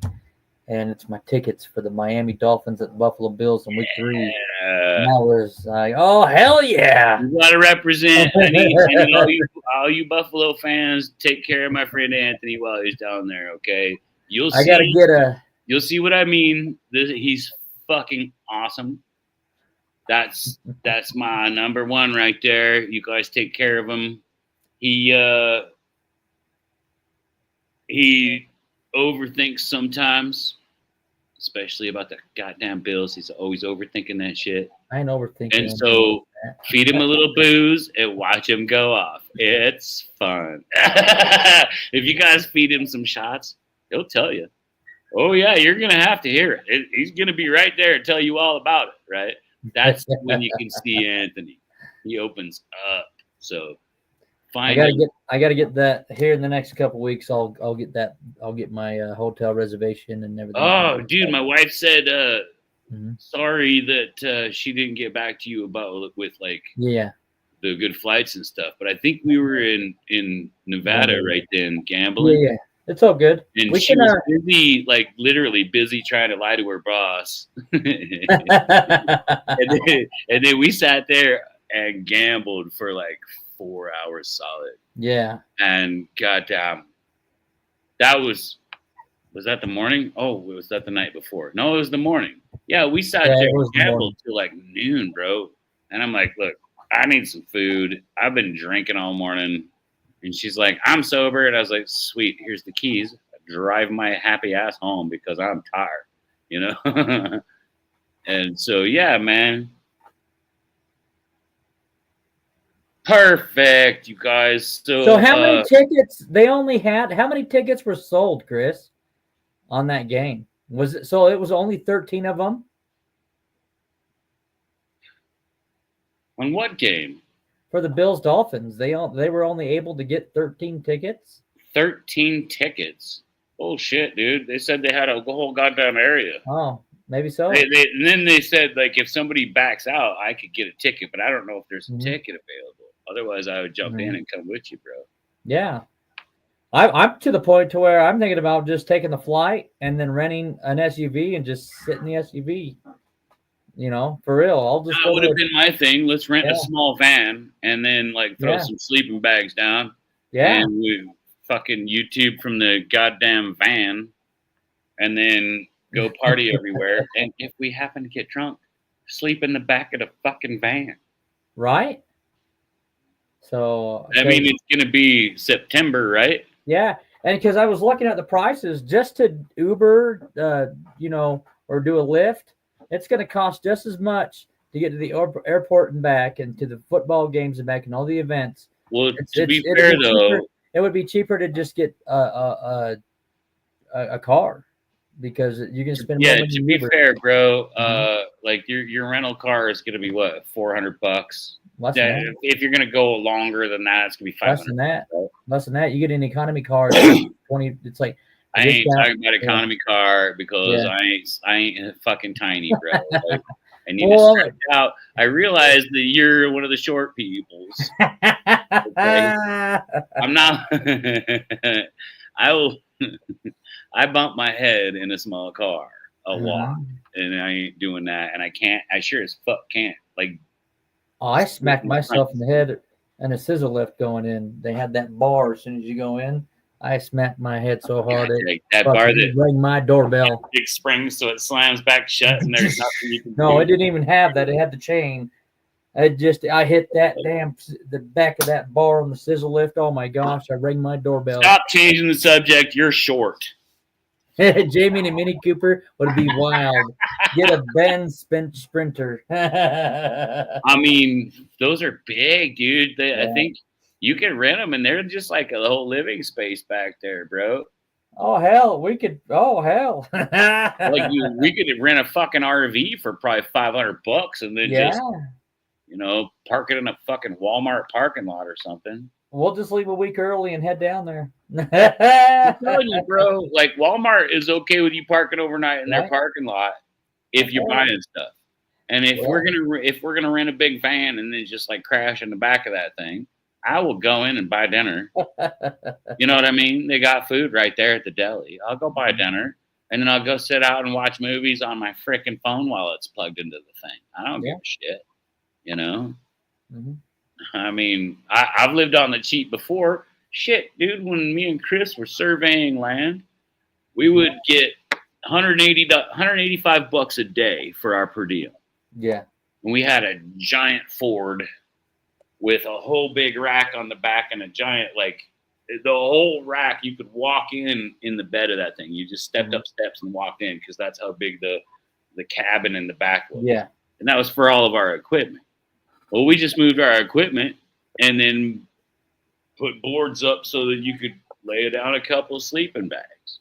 and it's my tickets for the Miami Dolphins at the Buffalo Bills in week 3. And I was like, oh, hell yeah. You got to represent. I need all you Buffalo fans, take care of my friend Anthony while he's down there, okay? You'll see what I mean. He's fucking awesome. That's my number one right there. You guys take care of him. He overthinks sometimes, especially about the goddamn Bills. He's always overthinking that shit. I ain't overthinking. And so feed him a little booze and watch him go off. It's fun. If you guys feed him some shots, he'll tell you. Oh yeah, you're gonna have to hear it. He's gonna be right there and tell you all about it, right? That's when you can see Anthony. He opens up. So I gotta get that here in the next couple of weeks. I'll get that. I'll get my hotel reservation and everything. Oh, dude, my wife said sorry that she didn't get back to you about with like the good flights and stuff. But I think we were in Nevada right then gambling. Yeah. It's all good. And she was busy, like literally busy trying to lie to her boss. and then we sat there and gambled for like 4 hours solid. Yeah. And goddamn, was that the morning? Oh, was that the night before? No, it was the morning. Yeah, we sat there and gambled till like noon, bro. And I'm like, look, I need some food. I've been drinking all morning. And she's like, I'm sober. And I was like, sweet, here's the keys. Drive my happy ass home because I'm tired, you know? And so, yeah, man. Perfect, you guys. So how many tickets they only had? How many tickets were sold, Chris, on that game? Was it so? It was only 13 of them on what game? for the Bills Dolphins. They were only able to get 13 tickets. 13 tickets. Oh shit, dude! They said they had a whole goddamn area. Oh, maybe so. And then they said like if somebody backs out, I could get a ticket, but I don't know if there's a ticket available. Otherwise, I would jump in and come with you, bro. Yeah. I'm to the point to where I'm thinking about just taking the flight and then renting an SUV and just sit in the SUV. You know, for real. I'll just. That would have been my thing. Let's rent a small van and then like throw some sleeping bags down. Yeah. And we fucking YouTube from the goddamn van, and then go party everywhere. And if we happen to get drunk, sleep in the back of the fucking van. Right. So I mean, it's gonna be September, right? Yeah, and because I was looking at the prices just to Uber, you know, or do a Lyft, it's going to cost just as much to get to the airport and back, and to the football games and back, and all the events. Well, to be fair though, it would be cheaper to just get a car, because you can spend more money. To be fair, bro, like your rental car is going to be what, $400? If you're going to go longer than that, it's going to be $500. Less than that. Right? Less than that. You get an economy car, 20. It's like I ain't talking about economy car because I ain't fucking tiny, bro. Like, I need to stretch out. I realize that you're one of the short peoples. Okay? I'm not. I will. I bump my head in a small car a lot, and I ain't doing that. And I can't. I sure as fuck can't. Like, I smacked myself in the head and a scissor lift going in. They had that bar as soon as you go in. I smacked my head so hard that bar that rang my doorbell. Big spring, so it slams back shut, and there's nothing you can do. No, it didn't even have that. It had the chain. I hit that the back of that bar on the scissor lift. Oh my gosh! I rang my doorbell. Stop changing the subject. You're short. Jamie and a Mini Cooper would be wild. Get a Benz Sprinter. I mean, those are big, dude. I think you can rent them, and they're just like a whole living space back there, bro. Oh hell, we could. Oh hell, like we could rent a fucking RV for probably $500, and then just, you know, park it in a fucking Walmart parking lot or something. We'll just leave a week early and head down there. I'm telling you, bro. Like Walmart is okay with you parking overnight in their parking lot if you're buying stuff. And if we're gonna rent a big van and then just like crash in the back of that thing, I will go in and buy dinner. You know what I mean? They got food right there at the deli. I'll go buy dinner, and then I'll go sit out and watch movies on my freaking phone while it's plugged into the thing. I don't give a shit. You know. Mm-hmm. I mean, I've lived on the cheap before. Shit, dude, when me and Chris were surveying land, we would get $185 a day for our per diem. Yeah. And we had a giant Ford with a whole big rack on the back and a giant, like, the whole rack, you could walk in the bed of that thing. You just stepped up steps and walked in because that's how big the cabin in the back was. Yeah. And that was for all of our equipment. Well, we just moved our equipment and then put boards up so that you could lay down a couple of sleeping bags.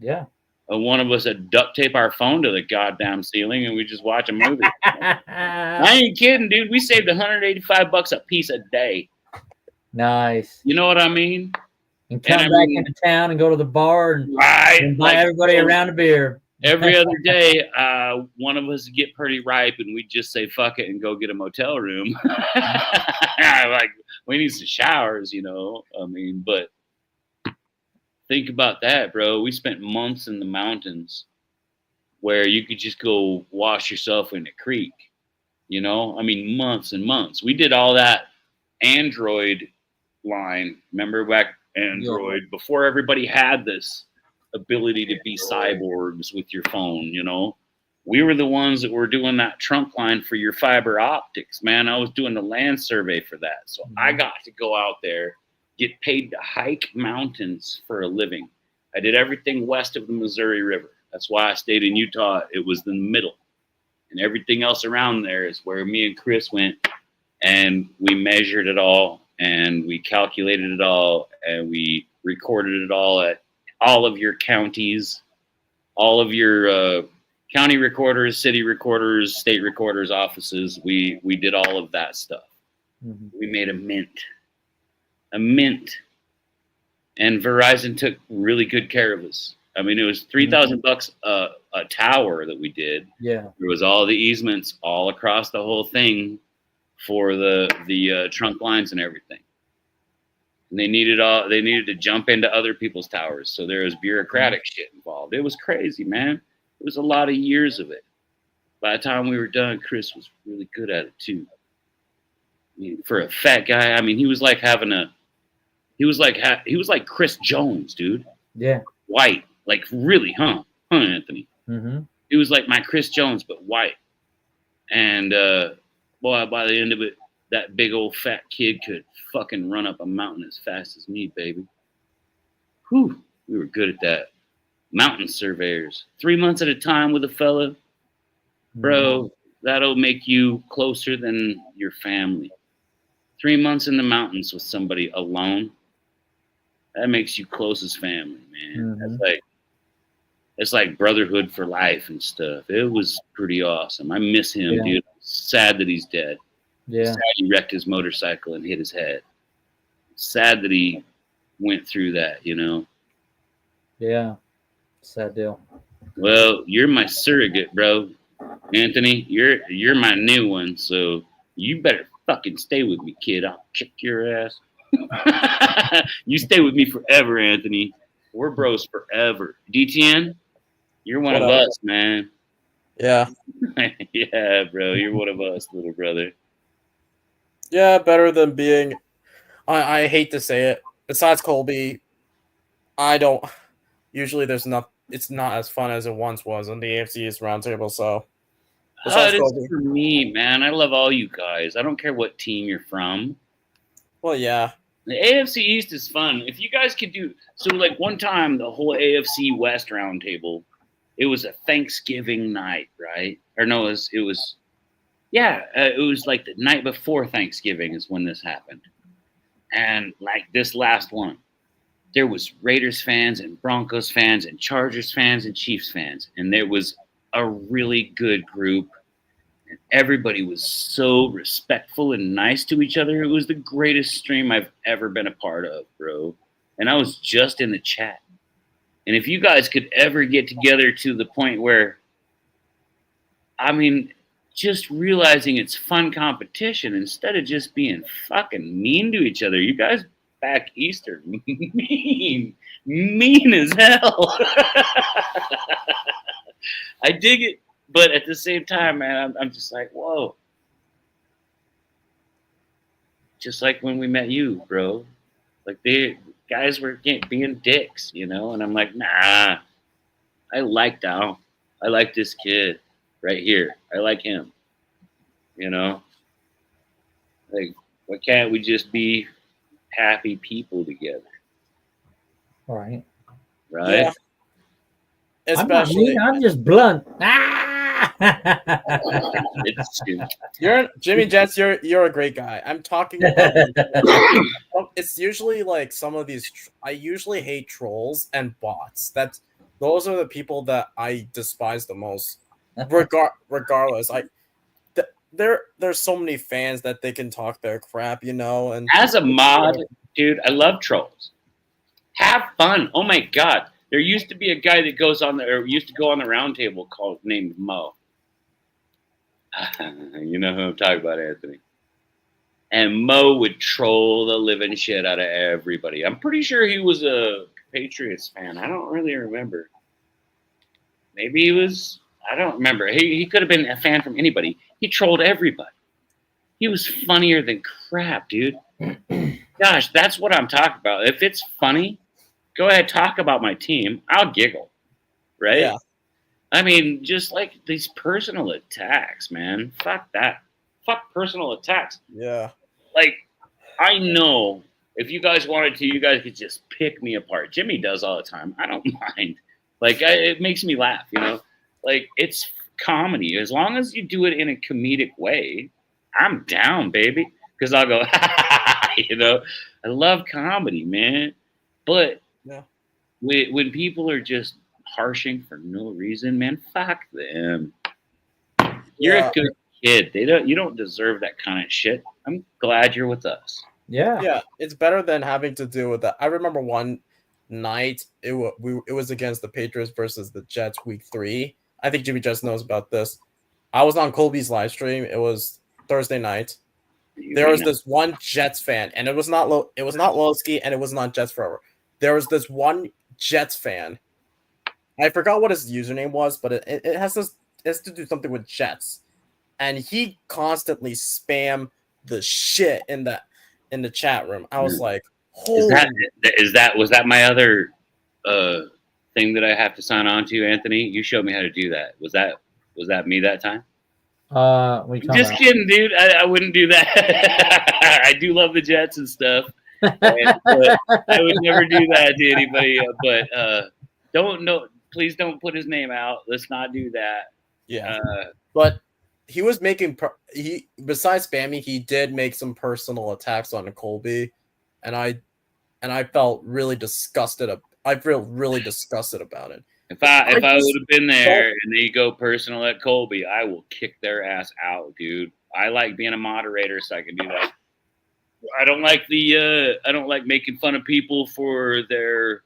Yeah. And one of us had duct tape our phone to the goddamn ceiling and we just watch a movie. I ain't kidding, dude. We saved $185 a piece a day. Nice. You know what I mean? And come back into town and go to the bar and buy everybody around a beer. Every other day, one of us would get pretty ripe, and we'd just say "fuck it" and go get a motel room. Like we need some showers, you know. I mean, but think about that, bro. We spent months in the mountains where you could just go wash yourself in a creek. You know, I mean, months and months. We did all that Android line. Remember back Android before everybody had this ability to be cyborgs with your phone, you know. We were the ones that were doing that trunk line for your fiber optics, man. I was doing the land survey for that. So I got to go out there, get paid to hike mountains for a living. I did everything west of the Missouri River. That's why I stayed in Utah. It was the middle. And everything else around there is where me and Chris went and we measured it all, and we calculated it all, and we recorded it all at all of your counties, all of your county recorders, city recorders, state recorders offices. We did all of that stuff. Mm-hmm. We made a mint, and Verizon took really good care of us. I mean, it was $3,000 a tower that we did. Yeah. There was all the easements all across the whole thing for the trunk lines and everything. And they needed to jump into other people's towers, so there was bureaucratic shit involved. It was crazy, man. It was a lot of years of it. By the time we were done, Chris was really good at it too. I mean, for a fat guy, I mean, he was like Chris Jones, dude. Yeah. White, like really, huh, Anthony? Mm-hmm. He was like my Chris Jones, but white. And boy, by the end of it, that big old fat kid could fucking run up a mountain as fast as me, baby. Whew, we were good at that. Mountain surveyors, 3 months at a time with a fella, bro. That'll make you closer than your family. 3 months in the mountains with somebody alone, that makes you close as family, man. Mm-hmm. It's like brotherhood for life and stuff. It was pretty awesome. I miss him, dude. Sad that he's dead. Yeah. Sad he wrecked his motorcycle and hit his head. Sad that he went through that, you know. Yeah. Sad deal. Well, you're my surrogate, bro. Anthony, you're my new one, so you better fucking stay with me, kid. I'll kick your ass. You stay with me forever, Anthony. We're bros forever. DTN, you're one of us, man. Yeah. Yeah, bro. You're one of us, little brother. Yeah, better than being... I hate to say it. Besides Colby, I don't... Usually it's not as fun as it once was on the AFC's roundtable, so... It is for me, man. I love all you guys. I don't care what team you're from. Well, yeah. The AFC East is fun. If you guys could do... So, like, one time, the whole AFC West roundtable, it was a Thanksgiving night, right? Or no, it was like the night before Thanksgiving is when this happened. And, like, this last one, there was Raiders fans and Broncos fans and Chargers fans and Chiefs fans. And there was a really good group. And everybody was so respectful and nice to each other. It was the greatest stream I've ever been a part of, bro. And I was just in the chat. And if you guys could ever get together to the point where, I mean, just realizing it's fun competition instead of just being fucking mean to each other. You guys back east are mean as hell. I dig it. But at the same time, man, I'm just like, whoa. Just like when we met you, bro. Like, the guys were being dicks, you know? And I'm like, nah. I like Dow. I like this kid right here. I like him. You know? Like, why can't we just be happy people together? All right. Right? Yeah. Especially, I'm not mean, I'm just blunt. You're Jimmy Jets. You're a great guy. I'm talking about. It's usually like some of these. I usually hate trolls and bots. Those are the people that I despise the most. Regardless, there's so many fans that they can talk their crap, you know. And as a mod, dude, I love trolls. Have fun. Oh my god. There used to be a guy that used to go on the round table named Mo. You know who I'm talking about, Anthony. And Mo would troll the living shit out of everybody. I'm pretty sure he was a Patriots fan. I don't really remember. Maybe he was. I don't remember. He could have been a fan from anybody. He trolled everybody. He was funnier than crap, dude. Gosh, that's what I'm talking about. If it's funny, go ahead, talk about my team. I'll giggle, right? Yeah. I mean, just like these personal attacks, man. Fuck that. Fuck personal attacks. Yeah. Like, I know if you guys wanted to, you guys could just pick me apart. Jimmy does all the time. I don't mind. Like, it makes me laugh, you know? Like, it's comedy. As long as you do it in a comedic way, I'm down, baby, because I'll go, you know. I love comedy, man, but Yeah. when people are just harshing for no reason, man, fuck them. You're Yeah. a good kid. You don't deserve that kind of shit. I'm glad you're with us. Yeah. Yeah, it's better than having to deal with that. I remember one night it was against the Patriots versus the Jets week 3. I think Jimmy just knows about this. I was on Colby's live stream. It was Thursday night. There was this one Jets fan, and it was not Lowski, and it was not Jets Forever. There was this one Jets fan. I forgot what his username was, but it has to do something with Jets, and he constantly spam the shit in the chat room. I was like, Is holy. was that my other thing that I have to sign on to, Anthony? You showed me how to do that. Was that me that time? What are you talking Just about? kidding, dude. I wouldn't do that. I do love the Jets and stuff, but I would never do that to anybody. But please don't put his name out. Let's not do that. Yeah, but he was making besides spamming, he did make some personal attacks on Colby, and I felt really disgusted. I feel really disgusted about it. If I would have been there and they go personal at Colby, I will kick their ass out, dude. I like being a moderator, so I can do that. I don't like making fun of people for their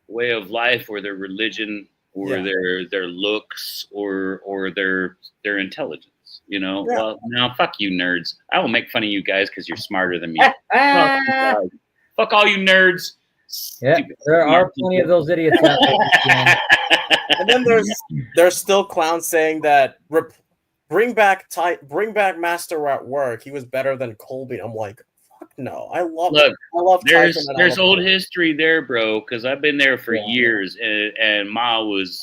way of life or their religion or their looks or their intelligence. You know, well, now fuck you nerds. I will make fun of you guys because you're smarter than me. Fuck all you nerds. Yeah, there are plenty of those idiots out there. And then there's still clowns saying that bring back Master at work. He was better than Colby. I'm like, fuck no. I love. There's old history there, bro. Because I've been there for years, and Master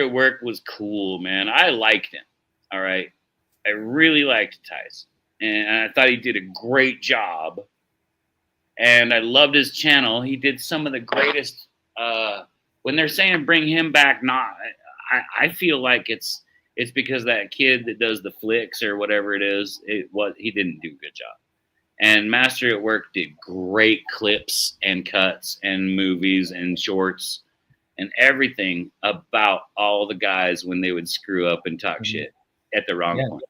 at Work was cool, man. I liked him. All right, I really liked Tyson, and I thought he did a great job. And I loved his channel. He did some of the greatest. When they're saying bring him back, I feel like it's because that kid that does the flicks or whatever it is, he didn't do a good job. And Master at Work did great clips and cuts and movies and shorts and everything about all the guys when they would screw up and talk shit at the wrong point.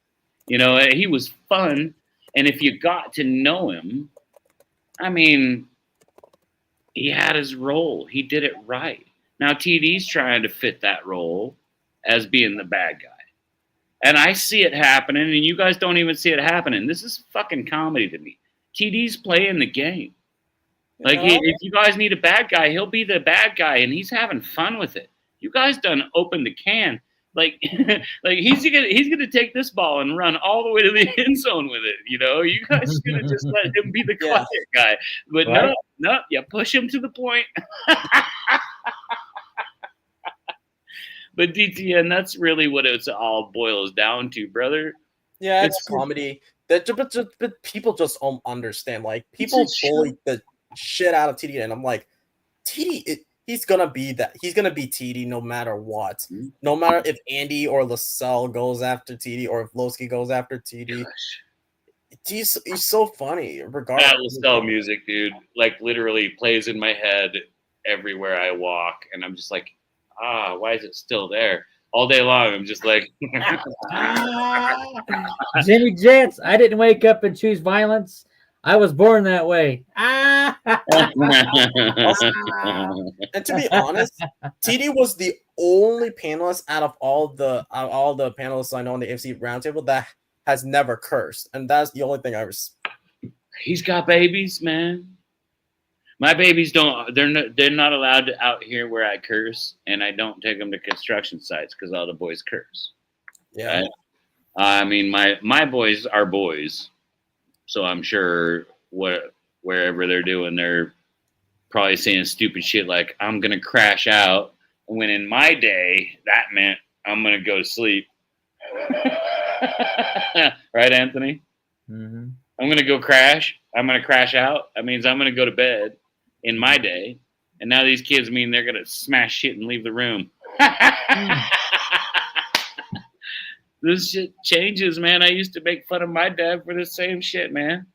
You know, he was fun. And if you got to know him, I mean, he had his role. He did it right. Now TD's trying to fit that role as being the bad guy. And I see it happening, and you guys don't even see it happening. This is fucking comedy to me. TD's playing the game. Like, if you guys need a bad guy, he'll be the bad guy, and he's having fun with it. You guys done opened the can. Like he's gonna take this ball and run all the way to the end zone with it. You know, you guys gonna just let him be the quiet guy. But no, you push him to the point. But DTN, that's really what it's all boils down to, brother. Yeah, it's comedy. But people just don't understand. Like, people bully the shit out of TD, and I'm like, TD, he's gonna be that. He's gonna be TD no matter what. No matter if Andy or LaSalle goes after TD or if Lowski goes after TD. He's so funny, regardless. That LaSalle music, dude, like literally plays in my head everywhere I walk, and I'm just like, why is it still there? All day long, I'm just like, Jimmy Jets, I didn't wake up and choose violence. I was born that way. And to be honest, TD was the only panelist out of all the panelists I know on the AFC Roundtable that has never cursed, and that's the only thing I respect. He's got babies, man. My babies don't. They're not allowed to out here where I curse, and I don't take them to construction sites because all the boys curse. Yeah. Right? I mean, my boys are boys, so I'm sure wherever they're doing, they're probably saying stupid shit like "I'm gonna crash out." When in my day, that meant I'm gonna go to sleep. Right, Anthony? Mm-hmm. I'm gonna go crash. I'm gonna crash out. That means I'm gonna go to bed. In my day, and now these kids mean they're gonna smash shit and leave the room. this shit changes, man. I used to make fun of my dad for the same shit, man,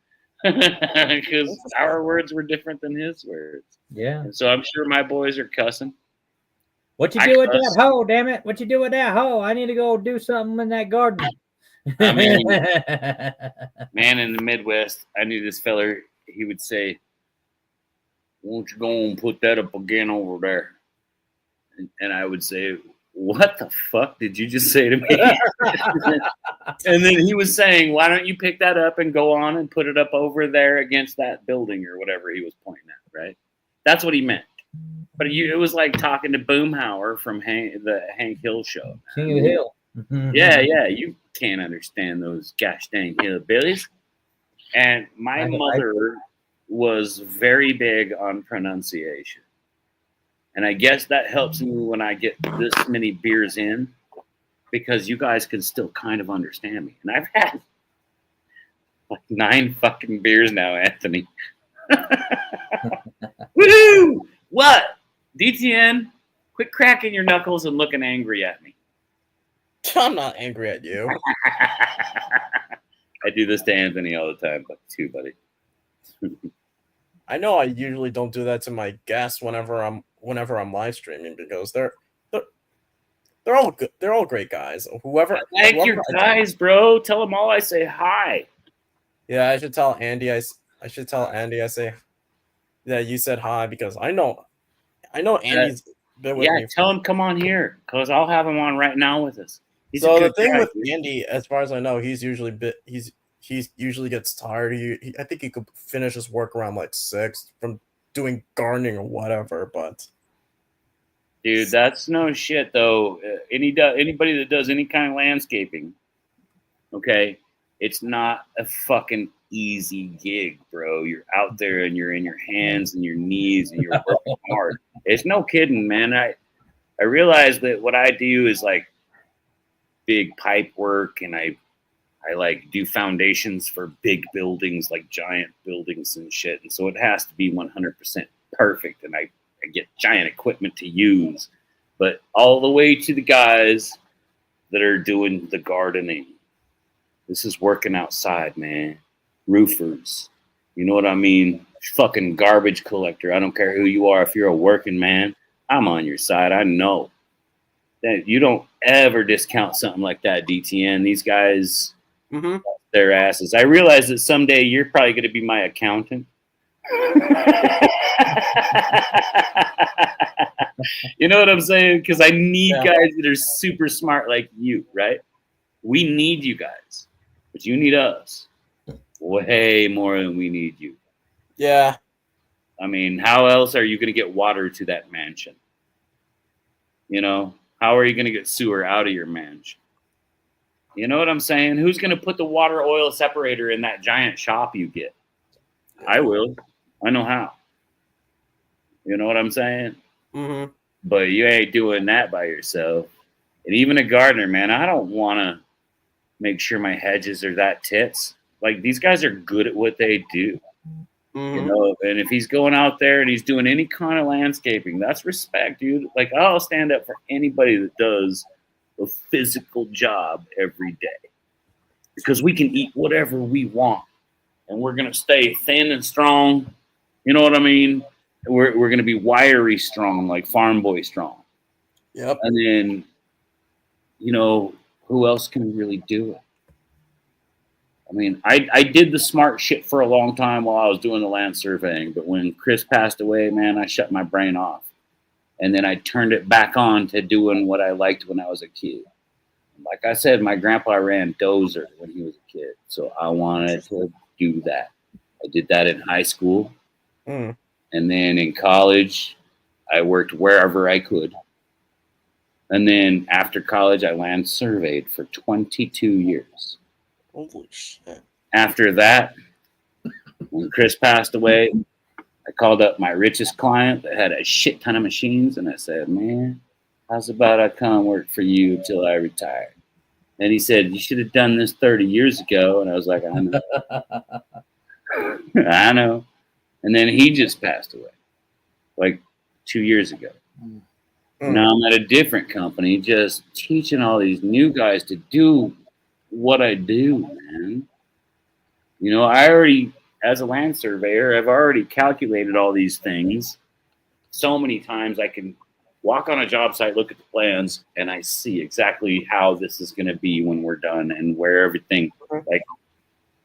because our words were different than his words. Yeah. And so I'm sure my boys are cussing. What you I do with cuss. that hoe, damn it? What you do with that hoe? I need to go do something in that garden. I mean, man, in the Midwest, I knew this feller. He would say, "Won't you go and put that up again over there?" And I would say, "What the fuck did you just say to me?" And then he was saying, "Why don't you pick that up and go on and put it up over there against that building or whatever he was pointing at?" Right? That's what he meant. But it was like talking to Boomhauer from the Hank Hill show. King of the Hill. Yeah, you can't understand those gosh dang hillbillies. And my mother was very big on pronunciation. And I guess that helps me when I get this many beers in, because you guys can still kind of understand me. And I've had like 9 fucking beers now, Anthony. Woohoo! What? DTN, quit cracking your knuckles and looking angry at me. I'm not angry at you. I do this to Anthony all the time, but too, buddy. I know I usually don't do that to my guests whenever I'm live streaming, because they're all good. They're all great guys. Whoever your guys, bro. Tell them all I say hi. Yeah, I should tell Andy. I say, yeah, you said hi, because I know Andy's been with me. Tell him come on here, because I'll have him on right now with us. So the thing with Andy, as far as I know, he usually gets tired. I think he could finish his work around like 6 from doing gardening or whatever. But dude, that's no shit though. Anybody that does any kind of landscaping, okay, it's not a fucking easy gig, bro. You're out there and you're in your hands and your knees and you're working hard. It's no kidding, man. I realize that what I do is like big pipe work, and I like do foundations for big buildings, like giant buildings and shit. And so it has to be 100% perfect, and I get giant equipment to use. But all the way to the guys that are doing the gardening, this is working outside, man. Roofers, you know what I mean? Fucking garbage collector. I don't care who you are. If you're a working man, I'm on your side. I know that you don't ever discount something like that, DTN. These guys, their asses. I realize that someday you're probably going to be my accountant. You know what I'm saying? Because I need guys that are super smart like you, right? We need you guys, but you need us way more than we need you. Yeah. I mean, how else are you going to get water to that mansion? You know, how are you going to get sewer out of your mansion? You know what I'm saying? Who's going to put the water oil separator in that giant shop you get? I will. I know how. You know what I'm saying? Mm-hmm. But you ain't doing that by yourself. And even a gardener, man, I don't want to make sure my hedges are that tits. Like, these guys are good at what they do. You know, and if he's going out there and he's doing any kind of landscaping, that's respect, dude. Like, I'll stand up for anybody that does a physical job every day, because we can eat whatever we want, and we're going to stay thin and strong. You know what I mean? We're going to be wiry strong, like Farm Boy strong. Yep. And then, you know, who else can really do it? I mean, I did the smart shit for a long time while I was doing the land surveying, but when Chris passed away, man, I shut my brain off. And then I turned it back on to doing what I liked when I was a kid. Like I said, my grandpa ran Dozer when he was a kid, so I wanted to do that. I did that in high school. And then in college, I worked wherever I could. And then after college, I land surveyed for 22 years. Holy shit. After that, when Chris passed away, I called up my richest client that had a shit ton of machines, and I said, man, how's about I come work for you till I retire? And he said, you should have done this 30 years ago. And I was like, I know. I know. And then he just passed away like 2 years ago. Now I'm at a different company, just teaching all these new guys to do what I do, man. You know, I already, as a land surveyor, I've already calculated all these things so many times. I can walk on a job site, look at the plans, and I see exactly how this is going to be when we're done and where everything, like,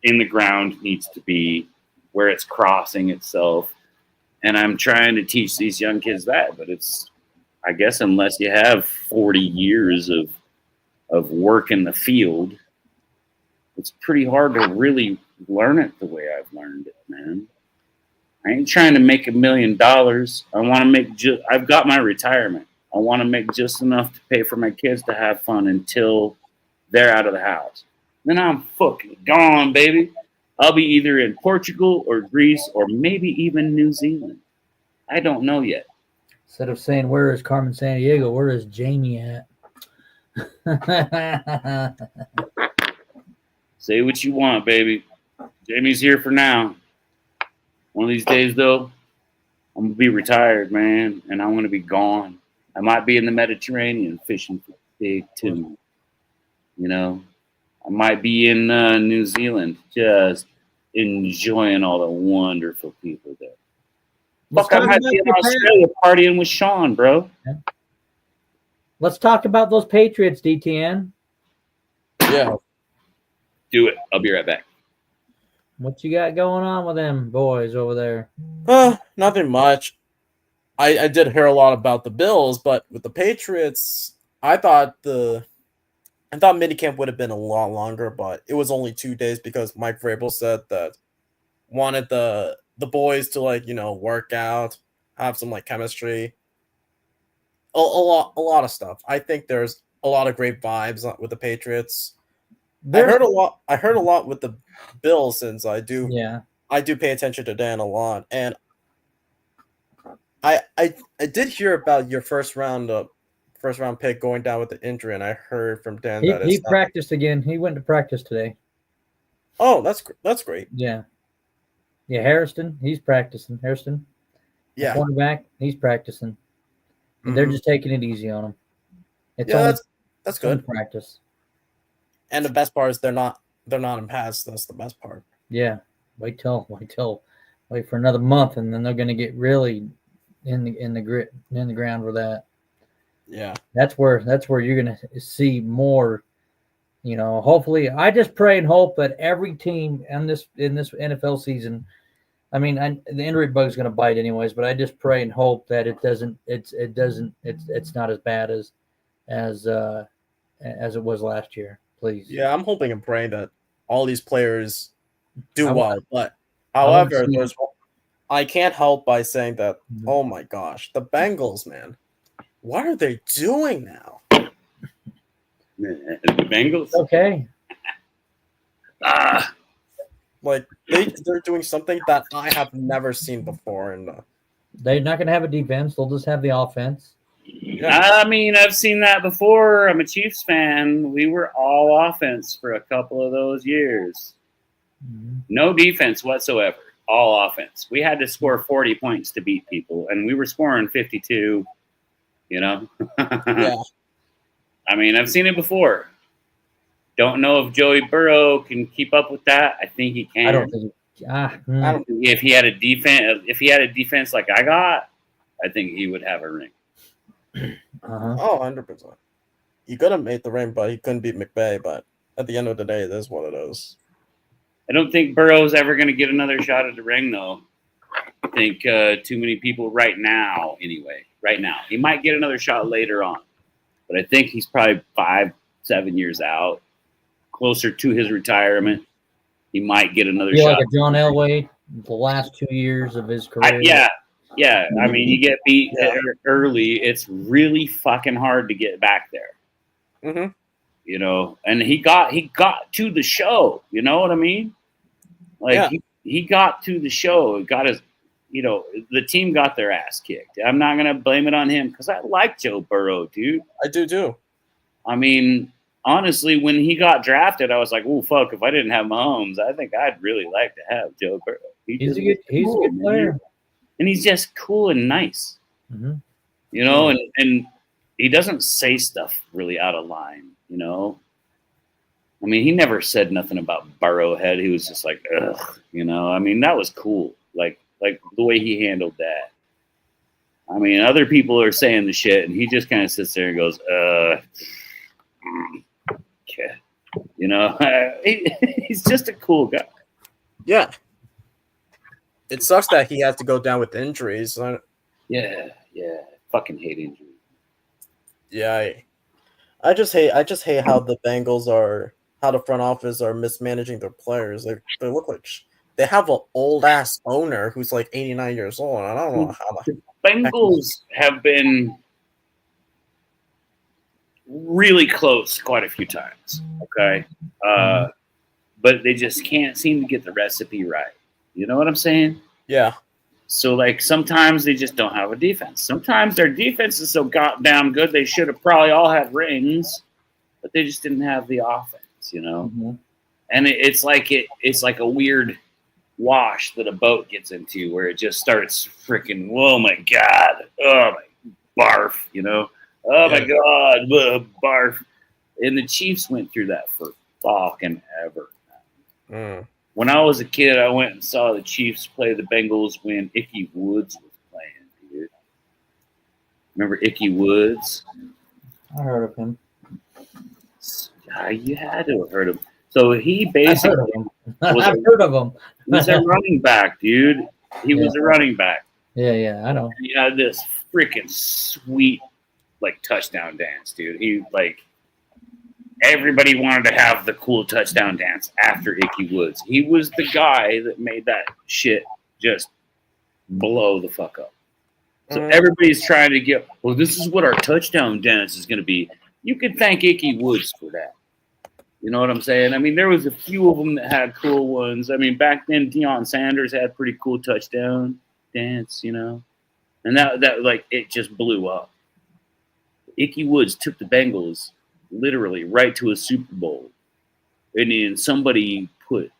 in the ground needs to be, where it's crossing itself. And I'm trying to teach these young kids that, but it's, I guess, unless you have 40 years of work in the field, it's pretty hard to really learn it the way I've learned it, man. I ain't trying to make $1 million. I want to make I've got my retirement. I want to make just enough to pay for my kids to have fun until they're out of the house. Then I'm fucking gone, baby. I'll be either in Portugal or Greece or maybe even New Zealand. I don't know yet. Instead of saying, where is Carmen Sandiego, where is Jamie at? Say what you want, baby. Jamie's here for now. One of these days, though, I'm going to be retired, man, and I'm going to be gone. I might be in the Mediterranean fishing for big tuna. You know, I might be in New Zealand just enjoying all the wonderful people there. Fuck, I might be in Australia partying with Sean, bro. Yeah. Let's talk about those Patriots, DTN. Yeah. Do it. I'll be right back. What you got going on with them boys over there? Nothing much. I did hear a lot about the Bills, but with the Patriots, I thought minicamp would have been a lot longer, but it was only 2 days because Mike Vrabel said that wanted the boys to, like, you know, work out, have some, like, chemistry, a lot of stuff. I think there's a lot of great vibes with the Patriots. I heard a lot with the Bills, since I do pay attention to Dan a lot, and I did hear about your first round pick going down with the injury, and I heard from Dan that he practiced again. He went to practice today. Oh, that's great. Yeah, Harrison, he's practicing. Harrison, cornerback, he's practicing. And they're just taking it easy on him. That's good. Practice. And the best part is they're not in pads. That's the best part. Yeah. Wait for another month, and then they're going to get really in the ground with that. Yeah. That's where you're going to see more. You know, hopefully, I just pray and hope that every team in this NFL season, I mean, the injury bug is going to bite anyways, but I just pray and hope that it's not as bad as it was last year. Please. Yeah, I'm hoping and praying that all these players do well. But however, I can't help by saying that, oh my gosh, the Bengals, man, what are they doing now? The Bengals? Okay. Like, they're doing something that I have never seen before. And they're not going to have a defense. They'll just have the offense. Yeah. I mean, I've seen that before. I'm a Chiefs fan. We were all offense for a couple of those years. No defense whatsoever. All offense. We had to score 40 points to beat people, and we were scoring 52, you know? Yeah. I mean, I've seen it before. Don't know if Joey Burrow can keep up with that. I think he can. I don't think if he had a defense like I got, I think he would have a ring. Oh, 100%. He could have made the ring, but he couldn't beat McVay. But at the end of the day, it is what it is. I don't think Burrow's ever going to get another shot at the ring, though. I think too many people right now, anyway. Right now. He might get another shot later on. But I think he's probably 5-7 years out. Closer to his retirement. He might get another shot. Like a John Elway, the last 2 years of his career. Yeah. I mean, you get beat early. It's really fucking hard to get back there. Mm-hmm. You know, and he got to the show. You know what I mean? Like he got to the show. Got his, you know, the team got their ass kicked. I'm not gonna blame it on him because I like Joe Burrow, dude. I do too. I mean, honestly, when he got drafted, I was like, "Oh fuck!" If I didn't have Mahomes, I think I'd really like to have Joe Burrow. He's a good player, and he's just cool and nice. Mm-hmm. You know, and he doesn't say stuff really out of line, you know. I mean, he never said nothing about Burrowhead. He was just like, ugh, you know. I mean, that was cool. Like the way he handled that. I mean, other people are saying the shit, and he just kind of sits there and goes, okay. You know, he's just a cool guy. Yeah. It sucks that he has to go down with injuries. Yeah. Fucking hate injuries. Yeah. I just hate how the Bengals are, how the front office are mismanaging their players. They look like they have an old ass owner who's like 89 years old. I don't know how the Bengals have been really close quite a few times. Okay. But they just can't seem to get the recipe right. You know what I'm saying? Yeah. So, like, sometimes they just don't have a defense. Sometimes their defense is so goddamn good, they should have probably all had rings, but they just didn't have the offense, you know? Mm-hmm. And it's like a weird wash that a boat gets into where it just starts freaking, oh, my God. Oh, my barf, you know? Oh, my God. Barf. And the Chiefs went through that for fucking ever. When I was a kid, I went and saw the Chiefs play the Bengals when Ickey Woods was playing, dude. Remember Ickey Woods? I heard of him. You had to have heard of him. So he basically I've heard of him. He was a running back, dude. He was a running back. Yeah, I know. And he had this freaking sweet, like, touchdown dance, dude. He, like, everybody wanted to have the cool touchdown dance after Ickey Woods. He was the guy that made that shit just blow the fuck up. So everybody's trying to get, well, this is what our touchdown dance is going to be. You could thank Ickey Woods for that. You know what I'm saying? I mean, there was a few of them that had cool ones. I mean, back then, Deion Sanders had pretty cool touchdown dance, you know? And that like, it just blew up. Ickey Woods took the Bengals literally right to a Super Bowl. And then somebody put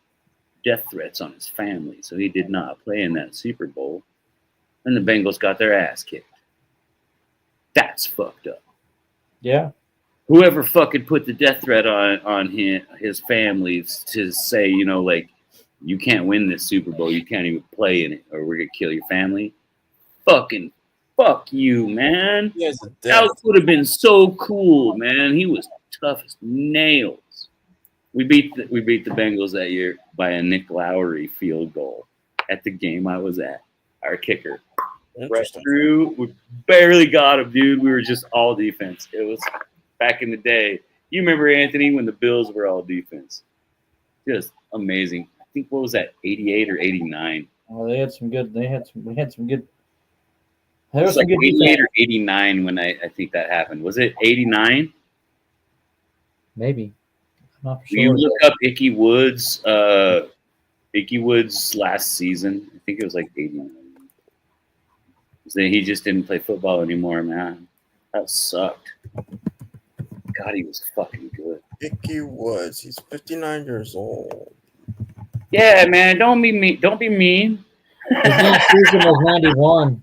death threats on his family, so he did not play in that Super Bowl. And the Bengals got their ass kicked. That's fucked up. Yeah. Whoever fucking put the death threat on his family to say, you know, like, you can't win this Super Bowl, you can't even play in it, or we're gonna kill your family. Fucking fuck you, man. That would have been so cool, man. He was tough as nails. We beat the Bengals that year by a Nick Lowry field goal at the game I was at. Our kicker. Right through. We barely got him, dude. We were just all defense. It was back in the day. You remember, Anthony, when the Bills were all defense? Just amazing. I think, what was that, 88 or 89? Well, we had some good. It was like 88 or 89 when I think that happened. Was it 89? Maybe. I'm not for sure. You look up Ickey Woods' last season. I think it was like 89. He just didn't play football anymore, man. That sucked. God, he was fucking good. Ickey Woods. He's 59 years old. Yeah, man. Don't be mean. Don't be mean. His last season was 91.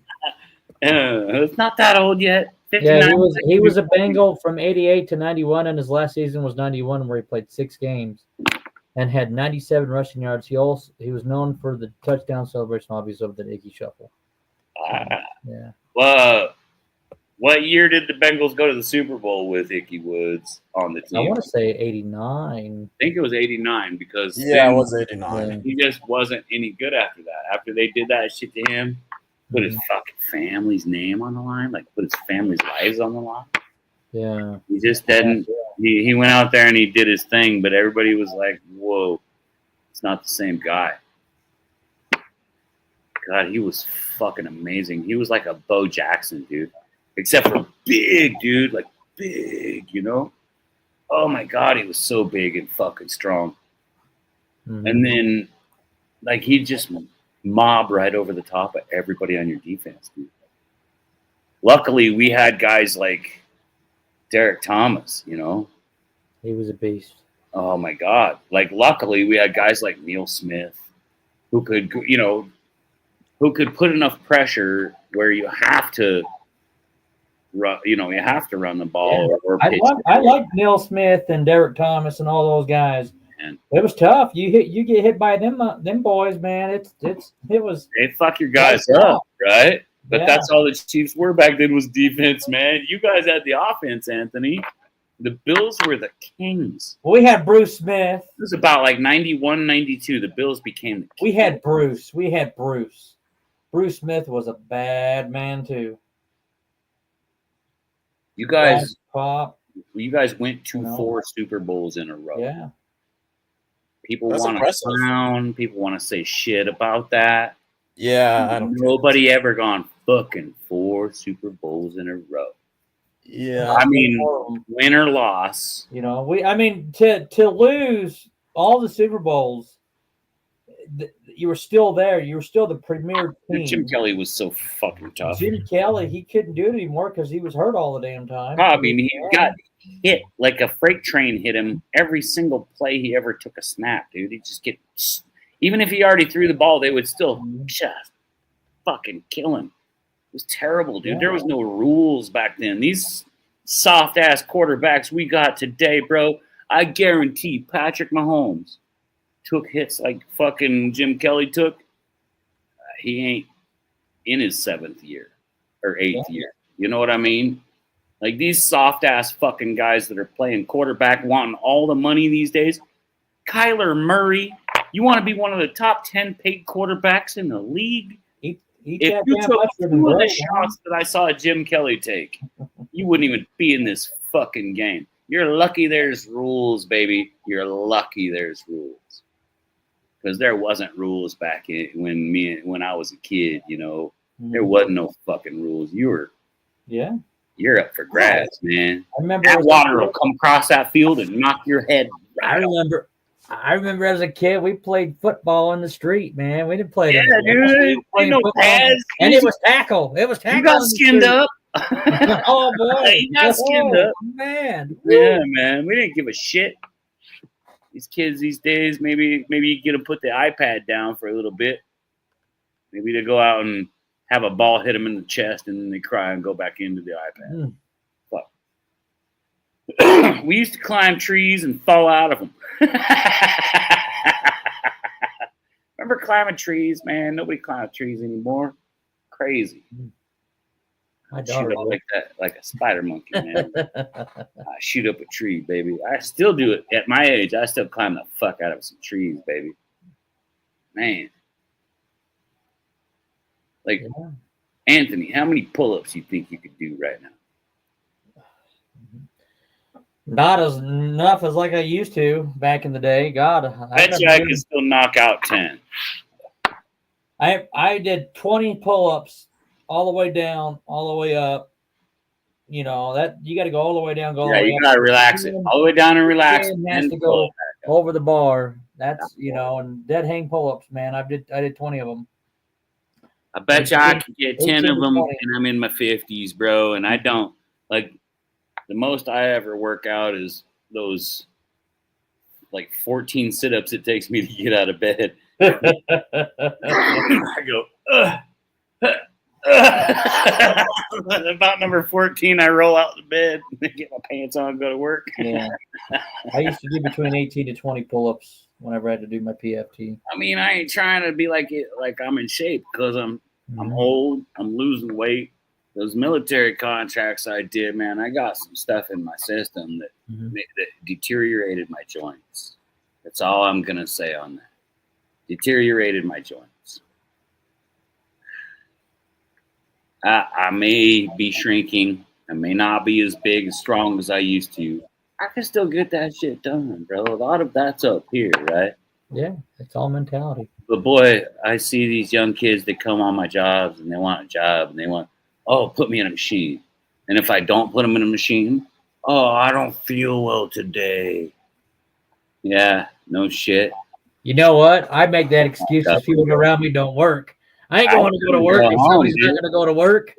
It's not that old yet. 59. Yeah, he was a Bengal from 88 to 91, and his last season was 91, where he played 6 games and had 97 rushing yards. He was known for the touchdown celebration, obviously, of the Ickey Shuffle. Yeah. Well, what year did the Bengals go to the Super Bowl with Ickey Woods on the team? I want to say 89. I think it was 89 because it was 89. He just wasn't any good after that. After they did that shit to him, put his fucking family's name on the line, like put his family's lives on the line. Yeah. He just didn't. He went out there and he did his thing, but everybody was like, "Whoa, it's not the same guy." God, he was fucking amazing. He was like a Bo Jackson, dude. Except for big, dude. Like, big, you know? Oh, my God, he was so big and fucking strong. Mm-hmm. And then, like, he'd just mob right over the top of everybody on your defense, dude. Luckily, we had guys like Derek Thomas, you know? He was a beast. Oh, my God. Like, luckily, we had guys like Neil Smith who could, you know, who could put enough pressure where you have to you have to run the ball or pitch. I like Neil Smith and Derek Thomas and all those guys. Man. It was tough. You get hit by them boys, man. It was. They fuck your guys up, right? But Yeah. that's all the Chiefs were back then was defense, man. You guys had the offense, Anthony. The Bills were the kings. We had Bruce Smith. It was about like 91, 92. The Bills became the kings. We had Bruce. Bruce Smith was a bad man too. You guys Pop. You guys went to 4 Super Bowls in a row. Yeah. People want to clown. People want to say shit about that. Yeah. Nobody ever gone fucking 4 Super Bowls in a row. Yeah. I mean, win or loss. You know, to lose all the Super Bowls, you were still there. You were still the premier team. Jim Kelly was so fucking tough. Jim Kelly, he couldn't do it anymore because he was hurt all the damn time. I mean, he got hit like a freight train hit him every single play he ever took a snap, dude. He'd just get, even if he already threw the ball, they would still just fucking kill him. It was terrible, dude. Yeah. There was no rules back then. These soft-ass quarterbacks we got today, bro, I guarantee Patrick Mahomes took hits like fucking Jim Kelly took. He ain't in his 7th year or 8th year. You know what I mean? Like these soft-ass fucking guys that are playing quarterback wanting all the money these days. Kyler Murray, you want to be one of the top 10 paid quarterbacks in the league? If you took 2 of the shots that I saw Jim Kelly take, you wouldn't even be in this fucking game. You're lucky there's rules, baby. You're lucky there's rules. Because there wasn't rules back when I was a kid, you know. There wasn't no fucking rules. You're up for grabs, man. I remember that water will come across that field and knock your head right off. I remember as a kid, we played football in the street, man. We didn't play dude. Ain't no pads. And it was tackle. It was tackle. You got skinned up. Oh, boy. You got skinned up. Man. Yeah, man. We didn't give a shit. These kids these days, maybe you get them put the iPad down for a little bit. Maybe they go out and have a ball hit them in the chest and then they cry and go back into the iPad. Fuck. We used to climb trees and fall out of them. Remember climbing trees, man? Nobody climbs trees anymore. Crazy. I shoot up like a spider monkey, man. I shoot up a tree, baby. I still do it at my age. I still climb the fuck out of some trees, baby. Man. Like, Anthony, how many pull-ups you think you could do right now? Not as enough as like I used to back in the day. God, I bet you I can still knock out 10. I did 20 pull-ups all the way down, all the way up. You know that you got to go all the way down. You got to relax it all the way down and relax. And has to go over the bar. That's and dead hang pull-ups, man. I did 20 of them. I bet you I could get 10 of them, and I'm in my 50s, bro. And I don't like. The most I ever work out is those like 14 sit-ups it takes me to get out of bed. I go, about number 14, I roll out of bed, get my pants on, and go to work. Yeah. I used to do between 18 to 20 pull-ups whenever I had to do my PFT. I mean, I ain't trying to be like I'm in shape because I'm old, I'm losing weight. Those military contracts I did, man, I got some stuff in my system that deteriorated my joints. That's all I'm going to say on that. Deteriorated my joints. I may be shrinking. I may not be as big and strong as I used to. I can still get that shit done, bro. A lot of that's up here, right? Yeah, it's all mentality. But, boy, I see these young kids that come on my jobs, and they want a job, and they want, oh, put me in a machine. And if I don't put them in a machine, oh, I don't feel well today. Yeah, no shit. You know what? I make that excuse because people around me don't work. I ain't going to go to work if somebody's not going to go to work.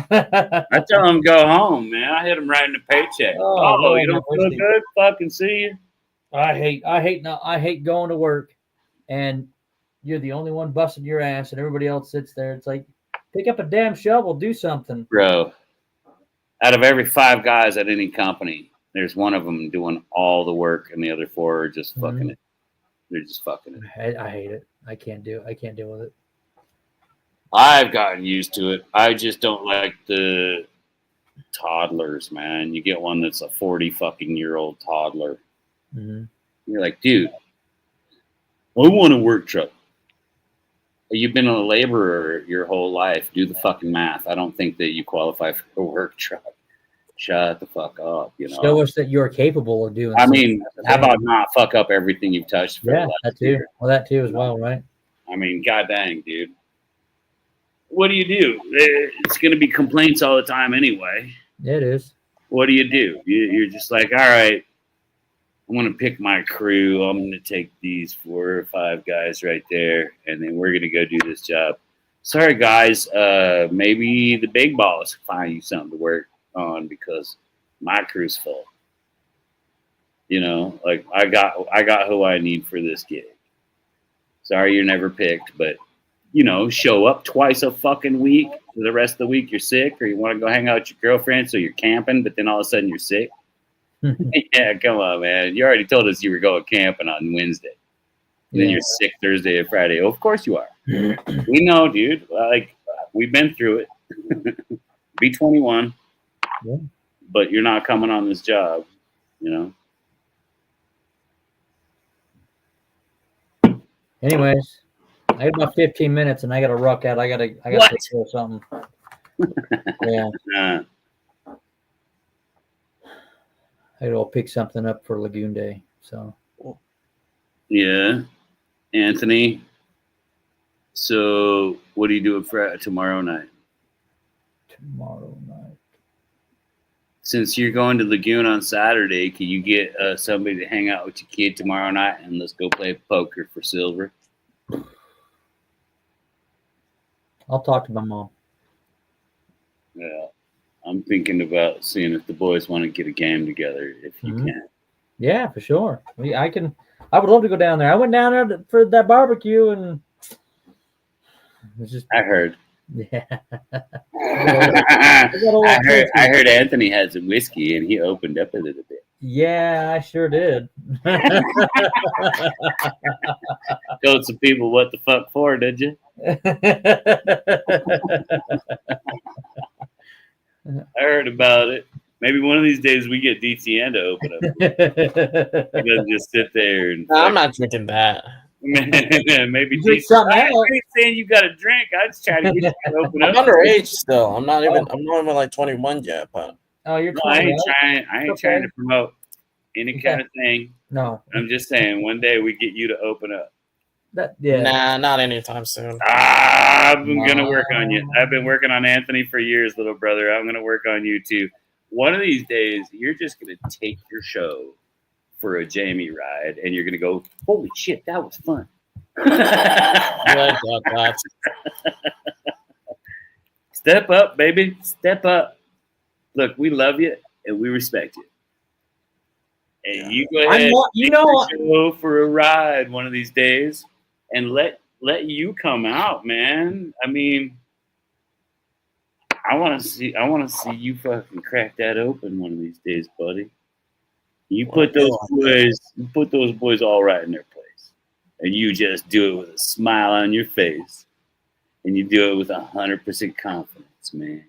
I tell them go home, man. I hit them right in the paycheck. Oh, you don't feel good? Fucking see you. I hate going to work, and you're the only one busting your ass, and everybody else sits there. It's like, pick up a damn shovel, do something. Bro, Out of every 5 guys at any company, there's one of them doing all the work, and the other 4 are just fucking it. They're just fucking it. I hate it. I can't deal with it. I've gotten used to it. I just don't like the toddlers, man. You get one that's a 40 fucking year old toddler. Mm-hmm. You're like, dude, I want a work truck. You've been a laborer your whole life. Do the fucking math. I don't think that you qualify for a work truck. Shut the fuck up, you know. Show us that you're capable of doing. I mean, how about not fuck up everything you've touched for the last that too. year? Well, that too as well, right? I mean, god dang, dude. What do you do? It's going to be complaints all the time anyway. It is. What do? You're just like, all right, I'm going to pick my crew. I'm going to take these 4 or 5 guys right there, and then we're going to go do this job. Sorry, guys. Maybe the big boss find you something to work on because my crew's full. You know, like I got who I need for this gig. Sorry, you're never picked, but you know, show up twice a fucking week. For the rest of the week, you're sick, or you want to go hang out with your girlfriend, so you're camping, but then all of a sudden you're sick. Yeah, come on, man. You already told us you were going camping on Wednesday. And then you're sick Thursday and Friday. Oh, of course you are. We know, dude. Like, we've been through it. Be 21, but you're not coming on this job, you know? Anyways, I got about 15 minutes and I got to ruck out. I got to take care of something. Yeah. I got to pick something up for Lagoon Day. So. Yeah. Anthony. So, what are you doing for tomorrow night? Tomorrow night. Since you're going to Lagoon on Saturday, can you get somebody to hang out with your kid tomorrow night and let's go play poker for silver? I'll talk to my mom. Yeah. I'm thinking about seeing if the boys want to get a game together, if you can. Yeah, for sure. I would love to go down there. I went down there for that barbecue and it was just. I heard. Yeah. I heard Anthony had some whiskey and he opened up a little bit. Yeah, I sure did. Told some people what the fuck for, did you? I heard about it. Maybe one of these days we get DTN to open up. He doesn't just sit there and. No, I'm not drinking that. Maybe drink something I else. ain't saying you got to drink. I just try to get you to open up. I'm underage still. I'm not even like 21 yet. But you're no, 20, I ain't trying to promote any kind of thing. No, I'm just saying one day we get you to open up. Nah, not anytime soon. I'm gonna work on you. I've been working on Anthony for years, little brother. I'm gonna work on you too. One of these days, you're just gonna take your show for a Jamie ride, and you're gonna go, "Holy shit, that was fun!" Step up, baby. Step up. Look, we love you and we respect you. And you go ahead, show for a ride one of these days, and let you come out, man. I mean, I want to see you fucking crack that open one of these days, buddy. You put those boys all right in their place, and you just do it with a smile on your face, and you do it with 100% confidence, man.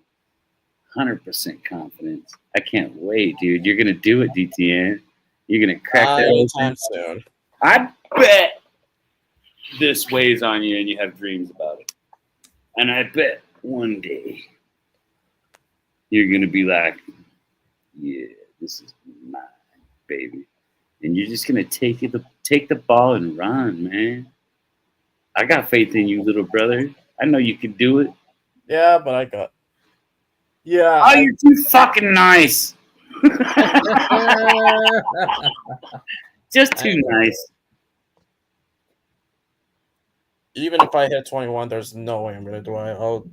100% confidence. I can't wait, dude. You're gonna do it, DTN. You're gonna crack that anytime soon. I bet this weighs on you, and you have dreams about it. And I bet one day you're gonna be like, "Yeah, this is mine, baby," and you're just gonna take the ball and run, man. I got faith in you, little brother. I know you can do it. Yeah, but I got. Yeah. Oh, you're too fucking nice. Just too nice. Even if I hit 21, there's no way I'm gonna do it.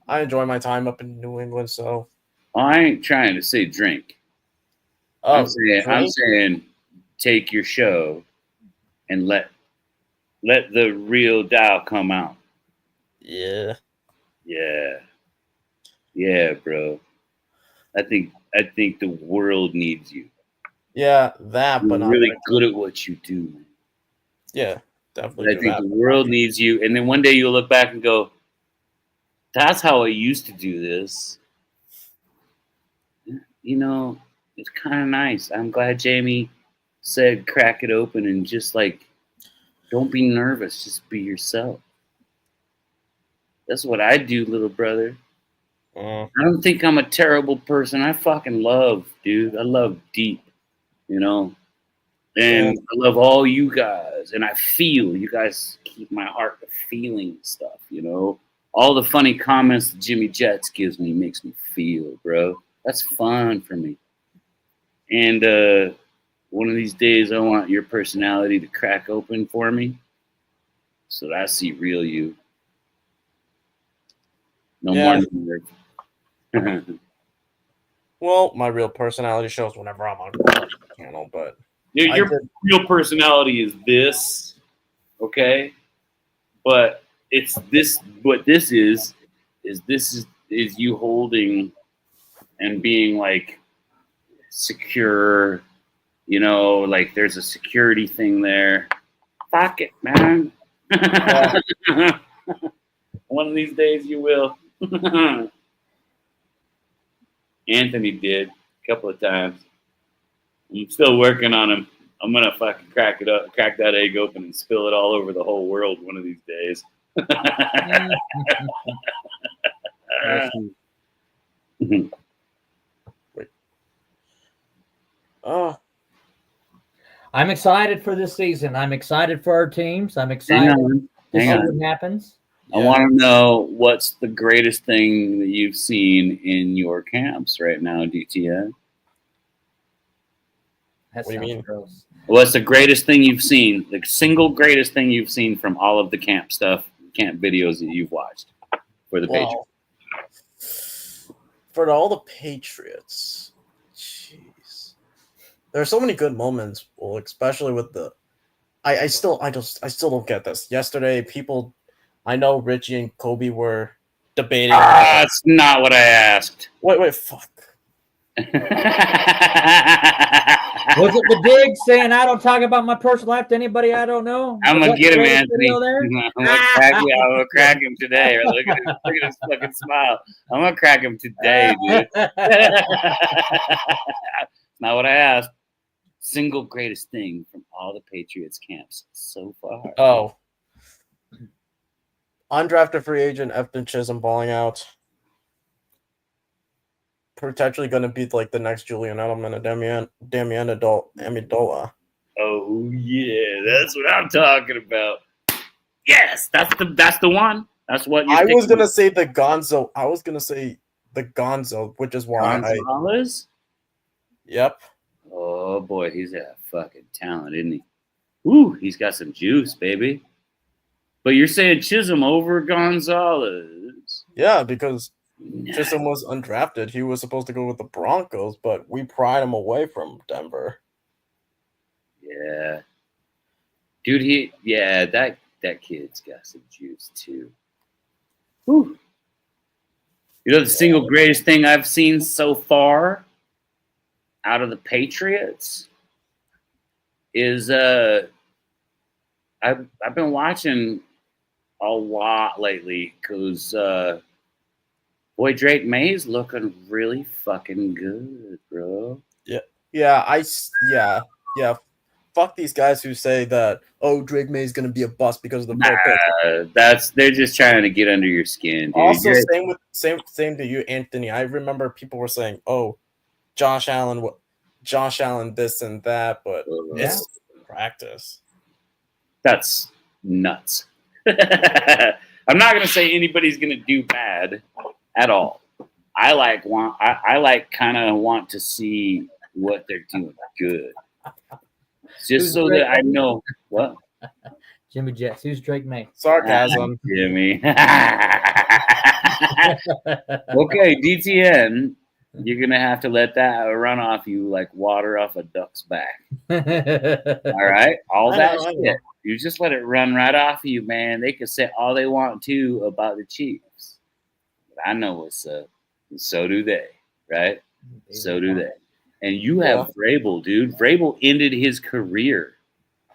I enjoy my time up in New England, so. I ain't trying to say drink. I'm saying take your show and let the real Dow come out. Yeah. Yeah. Yeah, bro. I think the world needs you. Yeah, that, You're but not really Richie. good at what you do. Yeah, definitely I do think that. the world needs you, and then one day you'll look back and go, "That's how I used to do this." You know, it's kind of nice. I'm glad Jamie said, "Crack it open," and just like, don't be nervous. Just be yourself. That's what I do, little brother. Mm, I don't think I'm a terrible person. I fucking love, dude. I love deep, you know. yeah. And I love all you guys. And I feel you guys keep my heart feeling stuff, you know. All the funny comments that Jimmy Jets gives me makes me feel, bro. That's fun for me. And one of these days, I want your personality to crack open for me so that I see real you. No Yeah. more nerd. Well, my real personality shows whenever I'm on the channel, but I Your did. real personality is this, okay? But it's this. What this is you holding and being like secure. You know, like there's a security thing there. Fuck it, man. One of these days you will. Anthony did a couple of times. I'm still working on him. I'm gonna fucking crack it up, crack that egg open, and spill it all over the whole world one of these days. Yes, you- Oh, I'm excited for this season. I'm excited for our teams. I'm Hang excited on, to see hang on. what happens. I want to know what's the greatest thing that you've seen in your camps right now, DTN? That What do you sounds mean? gross. What's the greatest thing you've seen? The single greatest thing you've seen from all of the camp stuff, camp videos that you've watched for the Patriots? Well, for all the Patriots, jeez, there are so many good moments. Well, especially with the, I still don't get this. Yesterday, people, I know Richie and Kobe were debating. That's not what I asked. Wait, fuck. Was it the dig saying I don't talk about my personal life to anybody I don't know? I'm Was gonna that get the him, latest Anthony. video there? I'm gonna crack him today. Look at his fucking smile. I'm gonna crack him today, dude. Not what I asked. Single greatest thing from all the Patriots camps so far. Oh, undrafted free agent Efton Chisholm balling out. Potentially going to be like the next Julian Edelman and Damian Amendola. Oh yeah, that's what I'm talking about. Yes, that's the one. That's what you're I was thinking. gonna say the Gonzo. I was gonna say the Gonzo, which is why Gonzalez? Yep. Oh boy, he's a fucking talent, isn't he? Ooh, he's got some juice, baby. But you're saying Chisholm over Gonzalez? Yeah, because Nah. Chisholm was undrafted. He was supposed to go with the Broncos, but we pried him away from Denver. Yeah, dude. That kid's got some juice too. Whew. You know the single greatest thing I've seen so far out of the Patriots is I've been watching a lot lately because boy Drake May's looking really fucking good, bro. Yeah. Fuck these guys who say that Drake May is gonna be a bust because of the poor pick. They're just trying to get under your skin, dude. Also, same to you, Anthony. I remember people were saying, Josh Allen, this and that, but it's practice. That's nuts. I'm not gonna say anybody's gonna do bad at all. I kind of want to see what they're doing good, just so that I know what. Jimmy Jets. Who's Drake May? Sarcasm. Jimmy. Okay, DTN, you're gonna have to let that run off you like water off a duck's back. All right, all that shit. You just let it run right off of you, man. They can say all they want to about the Chiefs, but I know what's up, and so do they, right? So do they. And you have Vrabel, dude. Vrabel ended his career,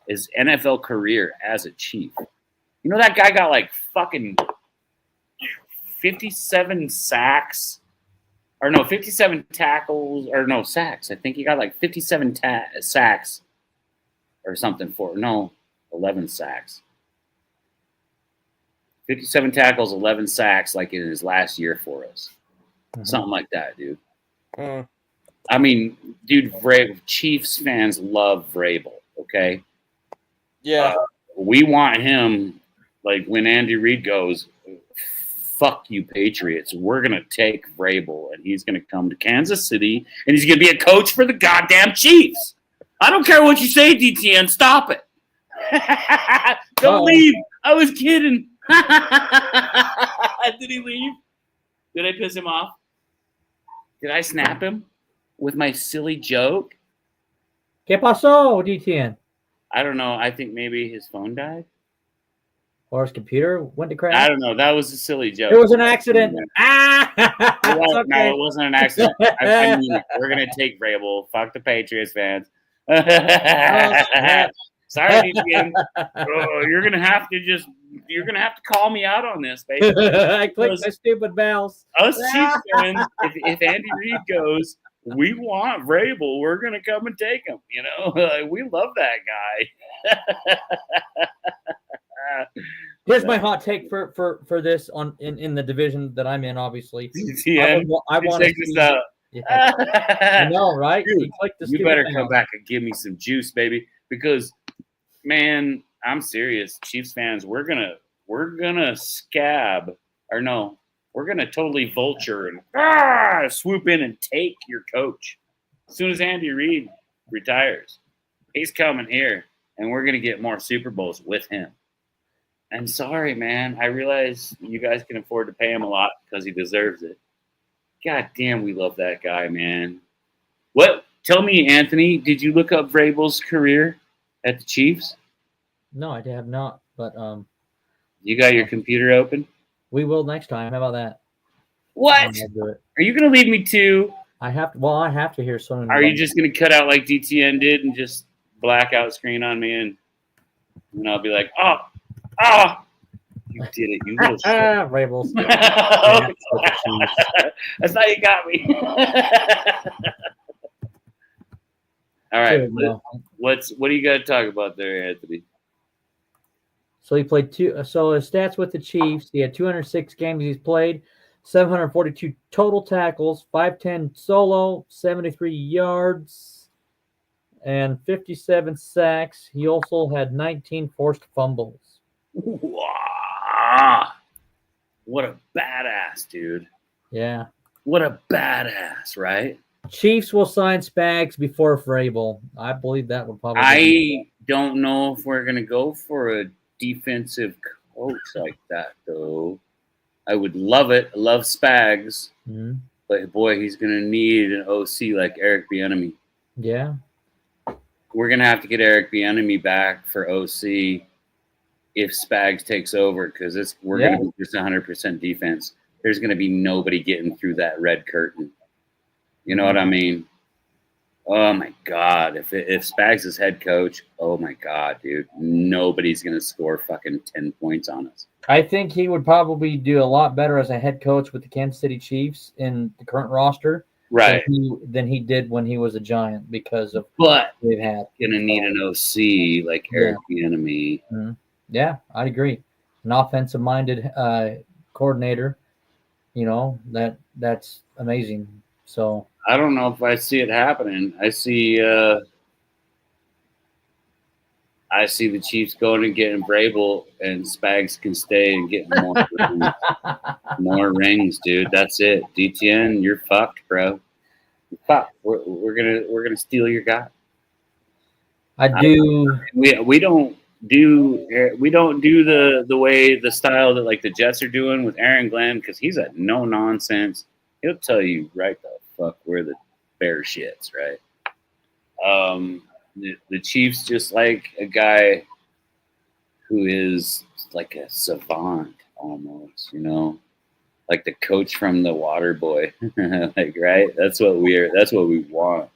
his NFL career as a Chief. You know that guy got like fucking 57 sacks. Or no, 57 tackles. Or no, sacks. I think he got like 57 sacks or something 11 sacks. 57 tackles, 11 sacks, like in his last year for us. Mm-hmm. Something like that, dude. I mean, dude, Chiefs fans love Vrabel, okay? Yeah. We want him, like when Andy Reid goes, fuck you, Patriots. We're going to take Vrabel, and he's going to come to Kansas City, and he's going to be a coach for the goddamn Chiefs. I don't care what you say, DTN. Stop it. Don't leave. I was kidding. Did he leave? Did I piss him off? Did I snap him with my silly joke? ¿Qué pasó, DTN? I don't know. I think maybe his phone died. Or his computer went to crash? I don't know. That was a silly joke. It was an accident. Okay. No, it wasn't an accident. I mean, we're going to take Vrabel. Fuck the Patriots fans. Sorry, DTN. You're gonna have to call me out on this, baby. I clicked my stupid mouse. Us Chiefs fans, if Andy Reid goes, we want Vrabel. We're gonna come and take him. You know, we love that guy. Here's my hot take for this in the division that I'm in. Obviously, DTN, I want to take this out. Yeah. I know, right? Dude, you better come back and give me some juice, baby, because. Man, I'm serious. Chiefs fans, we're gonna scab, or no, we're gonna totally vulture and swoop in and take your coach. As soon as Andy Reid retires, he's coming here, and we're gonna get more Super Bowls with him. I'm sorry, man. I realize you guys can afford to pay him a lot because he deserves it. God damn, we love that guy, man. What? Tell me, Anthony, did you look up Vrabel's career at the Chiefs? No, I have not. But you got your computer open? We will next time. How about that? What? Are you going to leave me too? I have to. Well, I have to hear something. Are you just going to cut out like DTN did and just black out screen on me and I'll be like, oh, you did it, you little shit. Ravels. That's how you got me. All right, what do you got to talk about there, Anthony? So he played So his stats with the Chiefs: he had 206 games he's played, 742 total tackles, 510 solo, 73 yards, and 57 sacks. He also had 19 forced fumbles. Wow. What a badass, dude! Yeah. What a badass, right? Chiefs will sign Spags before Vrabel. I believe that would probably. I don't know if we're gonna go for a defensive coach like that, though. I would love it. I love Spags, but boy, he's gonna need an OC like Eric Bieniemy. Yeah, we're gonna have to get Eric Bieniemy back for OC if Spags takes over, because we're gonna be just 100% defense. There's gonna be nobody getting through that red curtain. You know what I mean? Oh, my God. If Spags is head coach, oh, my God, dude. Nobody's going to score fucking 10 points on us. I think he would probably do a lot better as a head coach with the Kansas City Chiefs in the current roster than he did when he was a Giant because of what they've had. Going to need an OC like Eric Bieniemy. Mm-hmm. Yeah, I'd agree. An offensive-minded coordinator, that's amazing. So I don't know if I see it happening. I see the Chiefs going and getting Vrabel, and Spags can stay and get more rings. More rings, dude. That's it. DTN, you're fucked, bro. You're fucked. We're gonna steal your guy. We don't do the way the style that like the Jets are doing with Aaron Glenn, because he's a no nonsense. He'll tell you right the fuck where the bear shits, right? The Chiefs just like a guy who is like a savant almost, like the coach from The Water Boy. Like, right? That's what we want.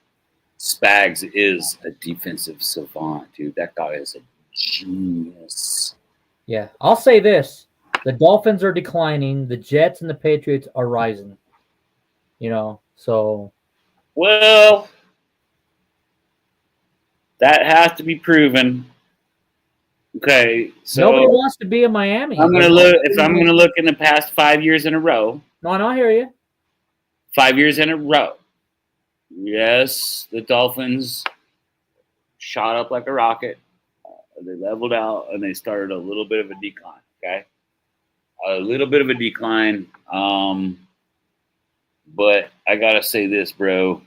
Spags is a defensive savant, dude. That guy is a genius. Yeah, I'll say this: the Dolphins are declining. The Jets and the Patriots are rising. So Well, that has to be proven. Okay, so nobody wants to be in Miami. I'm gonna look. If I'm gonna look in the past 5 years in a row, No, I hear you. 5 years in a row. Yes, the Dolphins shot up like a rocket. They leveled out and they started a little bit of a decline. Okay, a little bit of a decline. But I gotta say this, bro.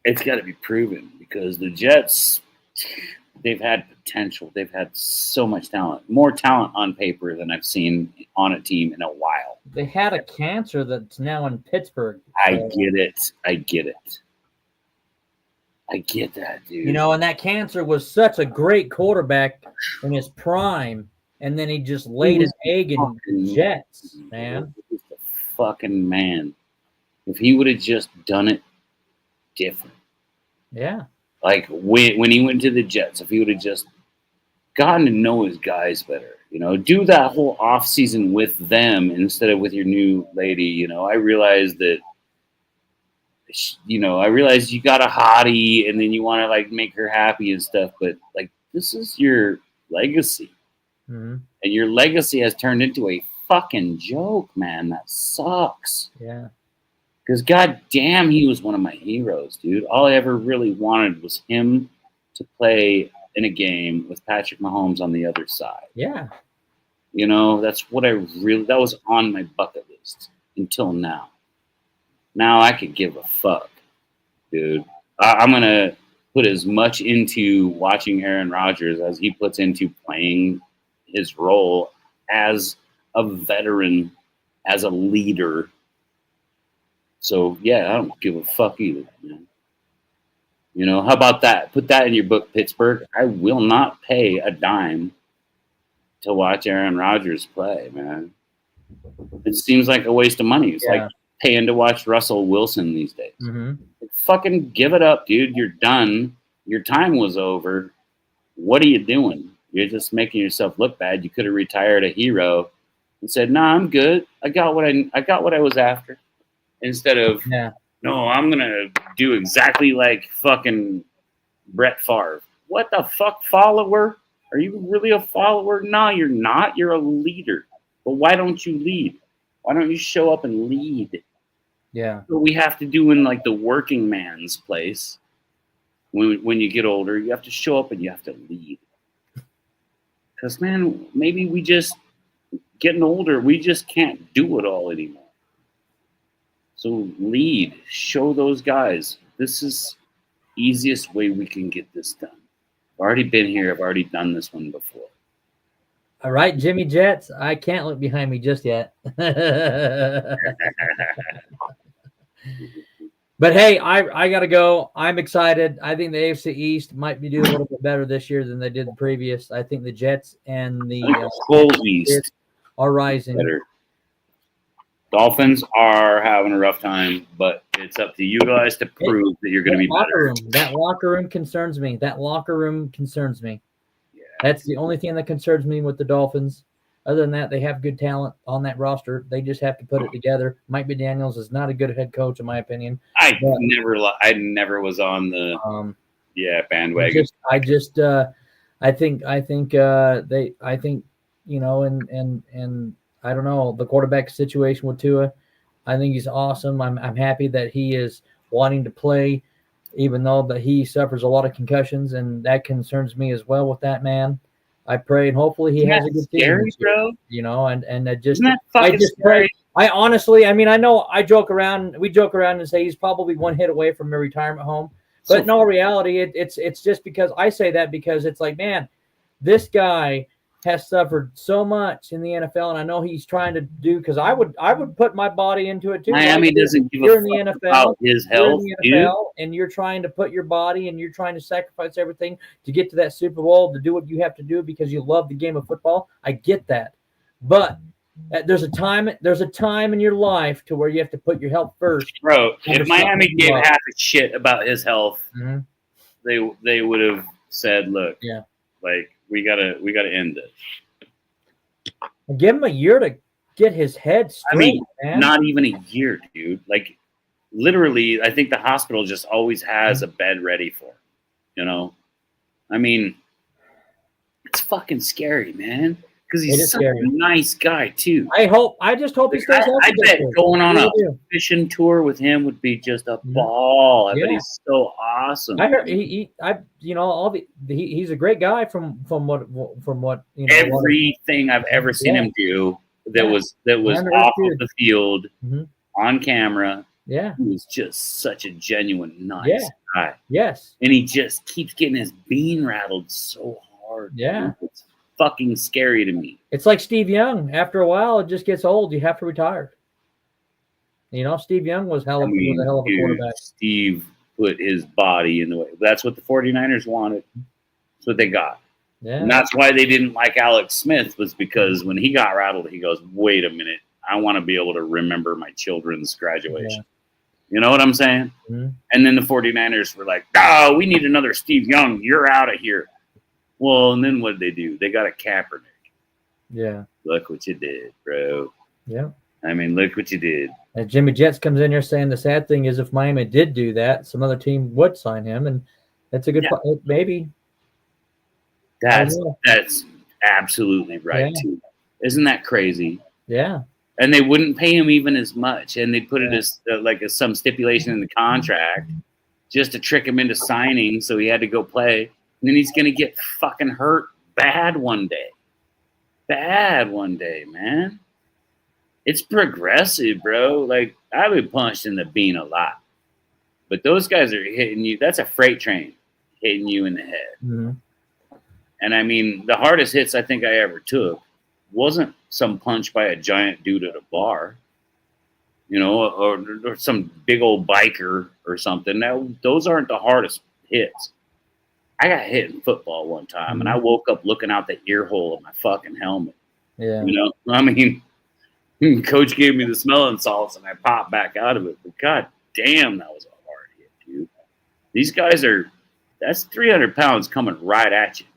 It's got to be proven because the Jets, they've had potential. They've had so much talent, more talent on paper than I've seen on a team in a while. They had a cancer that's now in Pittsburgh. I get it. I get that, dude. And that cancer was such a great quarterback in his prime, and then he just laid an egg in the Jets, man. He's the fucking man. If he would have just done it different. Yeah. Like when he went to the Jets, if he would have just gotten to know his guys better, do that whole off season with them instead of with your new lady. I realized that, I realized you got a hottie and then you want to like make her happy and stuff, but like this is your legacy. Mm-hmm. And your legacy has turned into a fucking joke, man. That sucks. Yeah. Because goddamn, he was one of my heroes, dude. All I ever really wanted was him to play in a game with Patrick Mahomes on the other side. Yeah. That's what that was on my bucket list until now. Now I could give a fuck, dude. I'm going to put as much into watching Aaron Rodgers as he puts into playing his role as a veteran, as a leader. So, yeah, I don't give a fuck either, man. How about that? Put that in your book, Pittsburgh. I will not pay a dime to watch Aaron Rodgers play, man. It seems like a waste of money. It's like paying to watch Russell Wilson these days. Mm-hmm. Fucking give it up, dude. You're done. Your time was over. What are you doing? You're just making yourself look bad. You could have retired a hero and said, "Nah, I'm good. I got what I was after." Instead of, no, I'm going to do exactly like fucking Brett Favre. What the fuck, follower? Are you really a follower? No, you're not. You're a leader. But why don't you lead? Why don't you show up and lead? Yeah. What we have to do in like the working man's place when you get older, you have to show up and you have to lead. Because, man, maybe we just getting older, we just can't do it all anymore. So lead, show those guys. This is easiest way we can get this done. I've already been here. I've already done this one before. All right, Jimmy Jets. I can't look behind me just yet. But hey, I gotta go. I'm excited. I think the AFC East might be doing a little bit better this year than they did the previous. I think the Jets and the whole East are rising. Better. Dolphins are having a rough time, but it's up to you guys to prove that you're going to be better. That locker room concerns me. Yeah. That's the only thing that concerns me with the Dolphins. Other than that, they have good talent on that roster. They just have to put it together. Mike McDaniels is not a good head coach, in my opinion. I never was on the bandwagon. I think and I don't know, the quarterback situation with Tua, I think he's awesome. I'm happy that he is wanting to play, even though that he suffers a lot of concussions, and that concerns me as well with that man. I pray and hopefully he has a good team. Scary, bro. And I just pray. I honestly, I know we joke around and say he's probably one hit away from a retirement home. But in all reality, it's just because I say that because it's like, man, this guy has suffered so much in the NFL, and I know he's trying to do, because I would put my body into it too. Miami doesn't give a fuck about his health, and you're trying to put your body and you're trying to sacrifice everything to get to that Super Bowl, to do what you have to do because you love the game of football. I get that, but There's a time in your life to where you have to put your health first. Bro, if Miami gave love. half a shit about his health, Mhm. they would have said, "Look, Yeah. like we gotta end this." And give him a year to get his head straight, man. Not even a year, dude. Like literally, I think the hospital just always has a bed ready for him. You know, I mean, it's fucking scary, man. Because he's such a nice guy too. I just hope he stays healthy. I bet going on a fishing tour with him would be just a ball. I bet he's so awesome. I heard he's a great guy from what you know. Everything I've ever seen him do that was off of the field on camera. Yeah, he was just such a genuine nice guy. Yes, and he just keeps getting his bean rattled so hard. Yeah, it's fucking scary to me. It's like Steve Young. After a while, it just gets old. You have to retire. You know, Steve Young was a hell of a quarterback. Steve put his body in the way. That's what the 49ers wanted. That's what they got. Yeah. And that's why they didn't like Alex Smith, was because when he got rattled, he goes, wait a minute. I want to be able to remember my children's graduation. Yeah. You know what I'm saying? Mm-hmm. And then the 49ers were like, oh, we need another Steve Young. You're out of here. Well, and then what did they do? They got a Kaepernick. Yeah. Look what you did, bro. Yeah. I mean, look what you did. And Jimmy Jets comes in here saying the sad thing is if Miami did do that, some other team would sign him, and that's a good maybe. That's absolutely right too. Isn't that crazy? Yeah. And they wouldn't pay him even as much, and they put it as as some stipulation in the contract just to trick him into signing, so he had to go play. And then he's gonna get fucking hurt bad one day. Bad one day, man. It's progressive, bro. Like, I've been punched in the bean a lot. But those guys are hitting you. That's a freight train hitting you in the head. Mm-hmm. And, I mean, the hardest hits I think I ever took wasn't some punch by a giant dude at a bar, you know, or some big old biker or something. Now, those aren't the hardest hits. I got hit in football one time, mm-hmm. and I woke up looking out the ear hole of my fucking helmet. Yeah. You know, I mean, Coach gave me the smelling salts, and I popped back out of it. But god damn, that was a hard hit, dude. These guys that's 300 pounds coming right at you.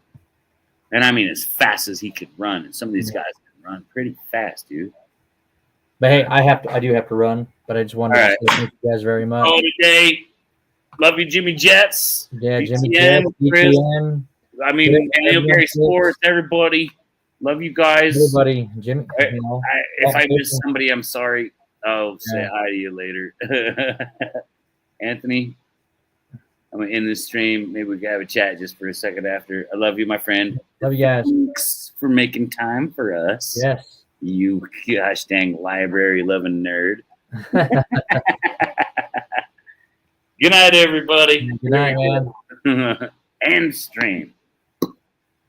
And I mean, as fast as he could run. And some of these guys can run pretty fast, dude. But hey, I do have to run. But I just wanted to say thank you guys very much. Oh, today. Love you, Jimmy Jets. Yeah, Jimmy Jets, Chris. I mean, Neil Gary Sports, everybody. Love you guys. Everybody, Jimmy. If I miss somebody, I'm sorry. I'll say hi to you later. Anthony, I'm going to end this stream. Maybe we can have a chat just for a second after. I love you, my friend. Love you guys. Thanks for making time for us. Yes. You gosh dang library-loving nerd. Good night, everybody. Good night, man. And stream.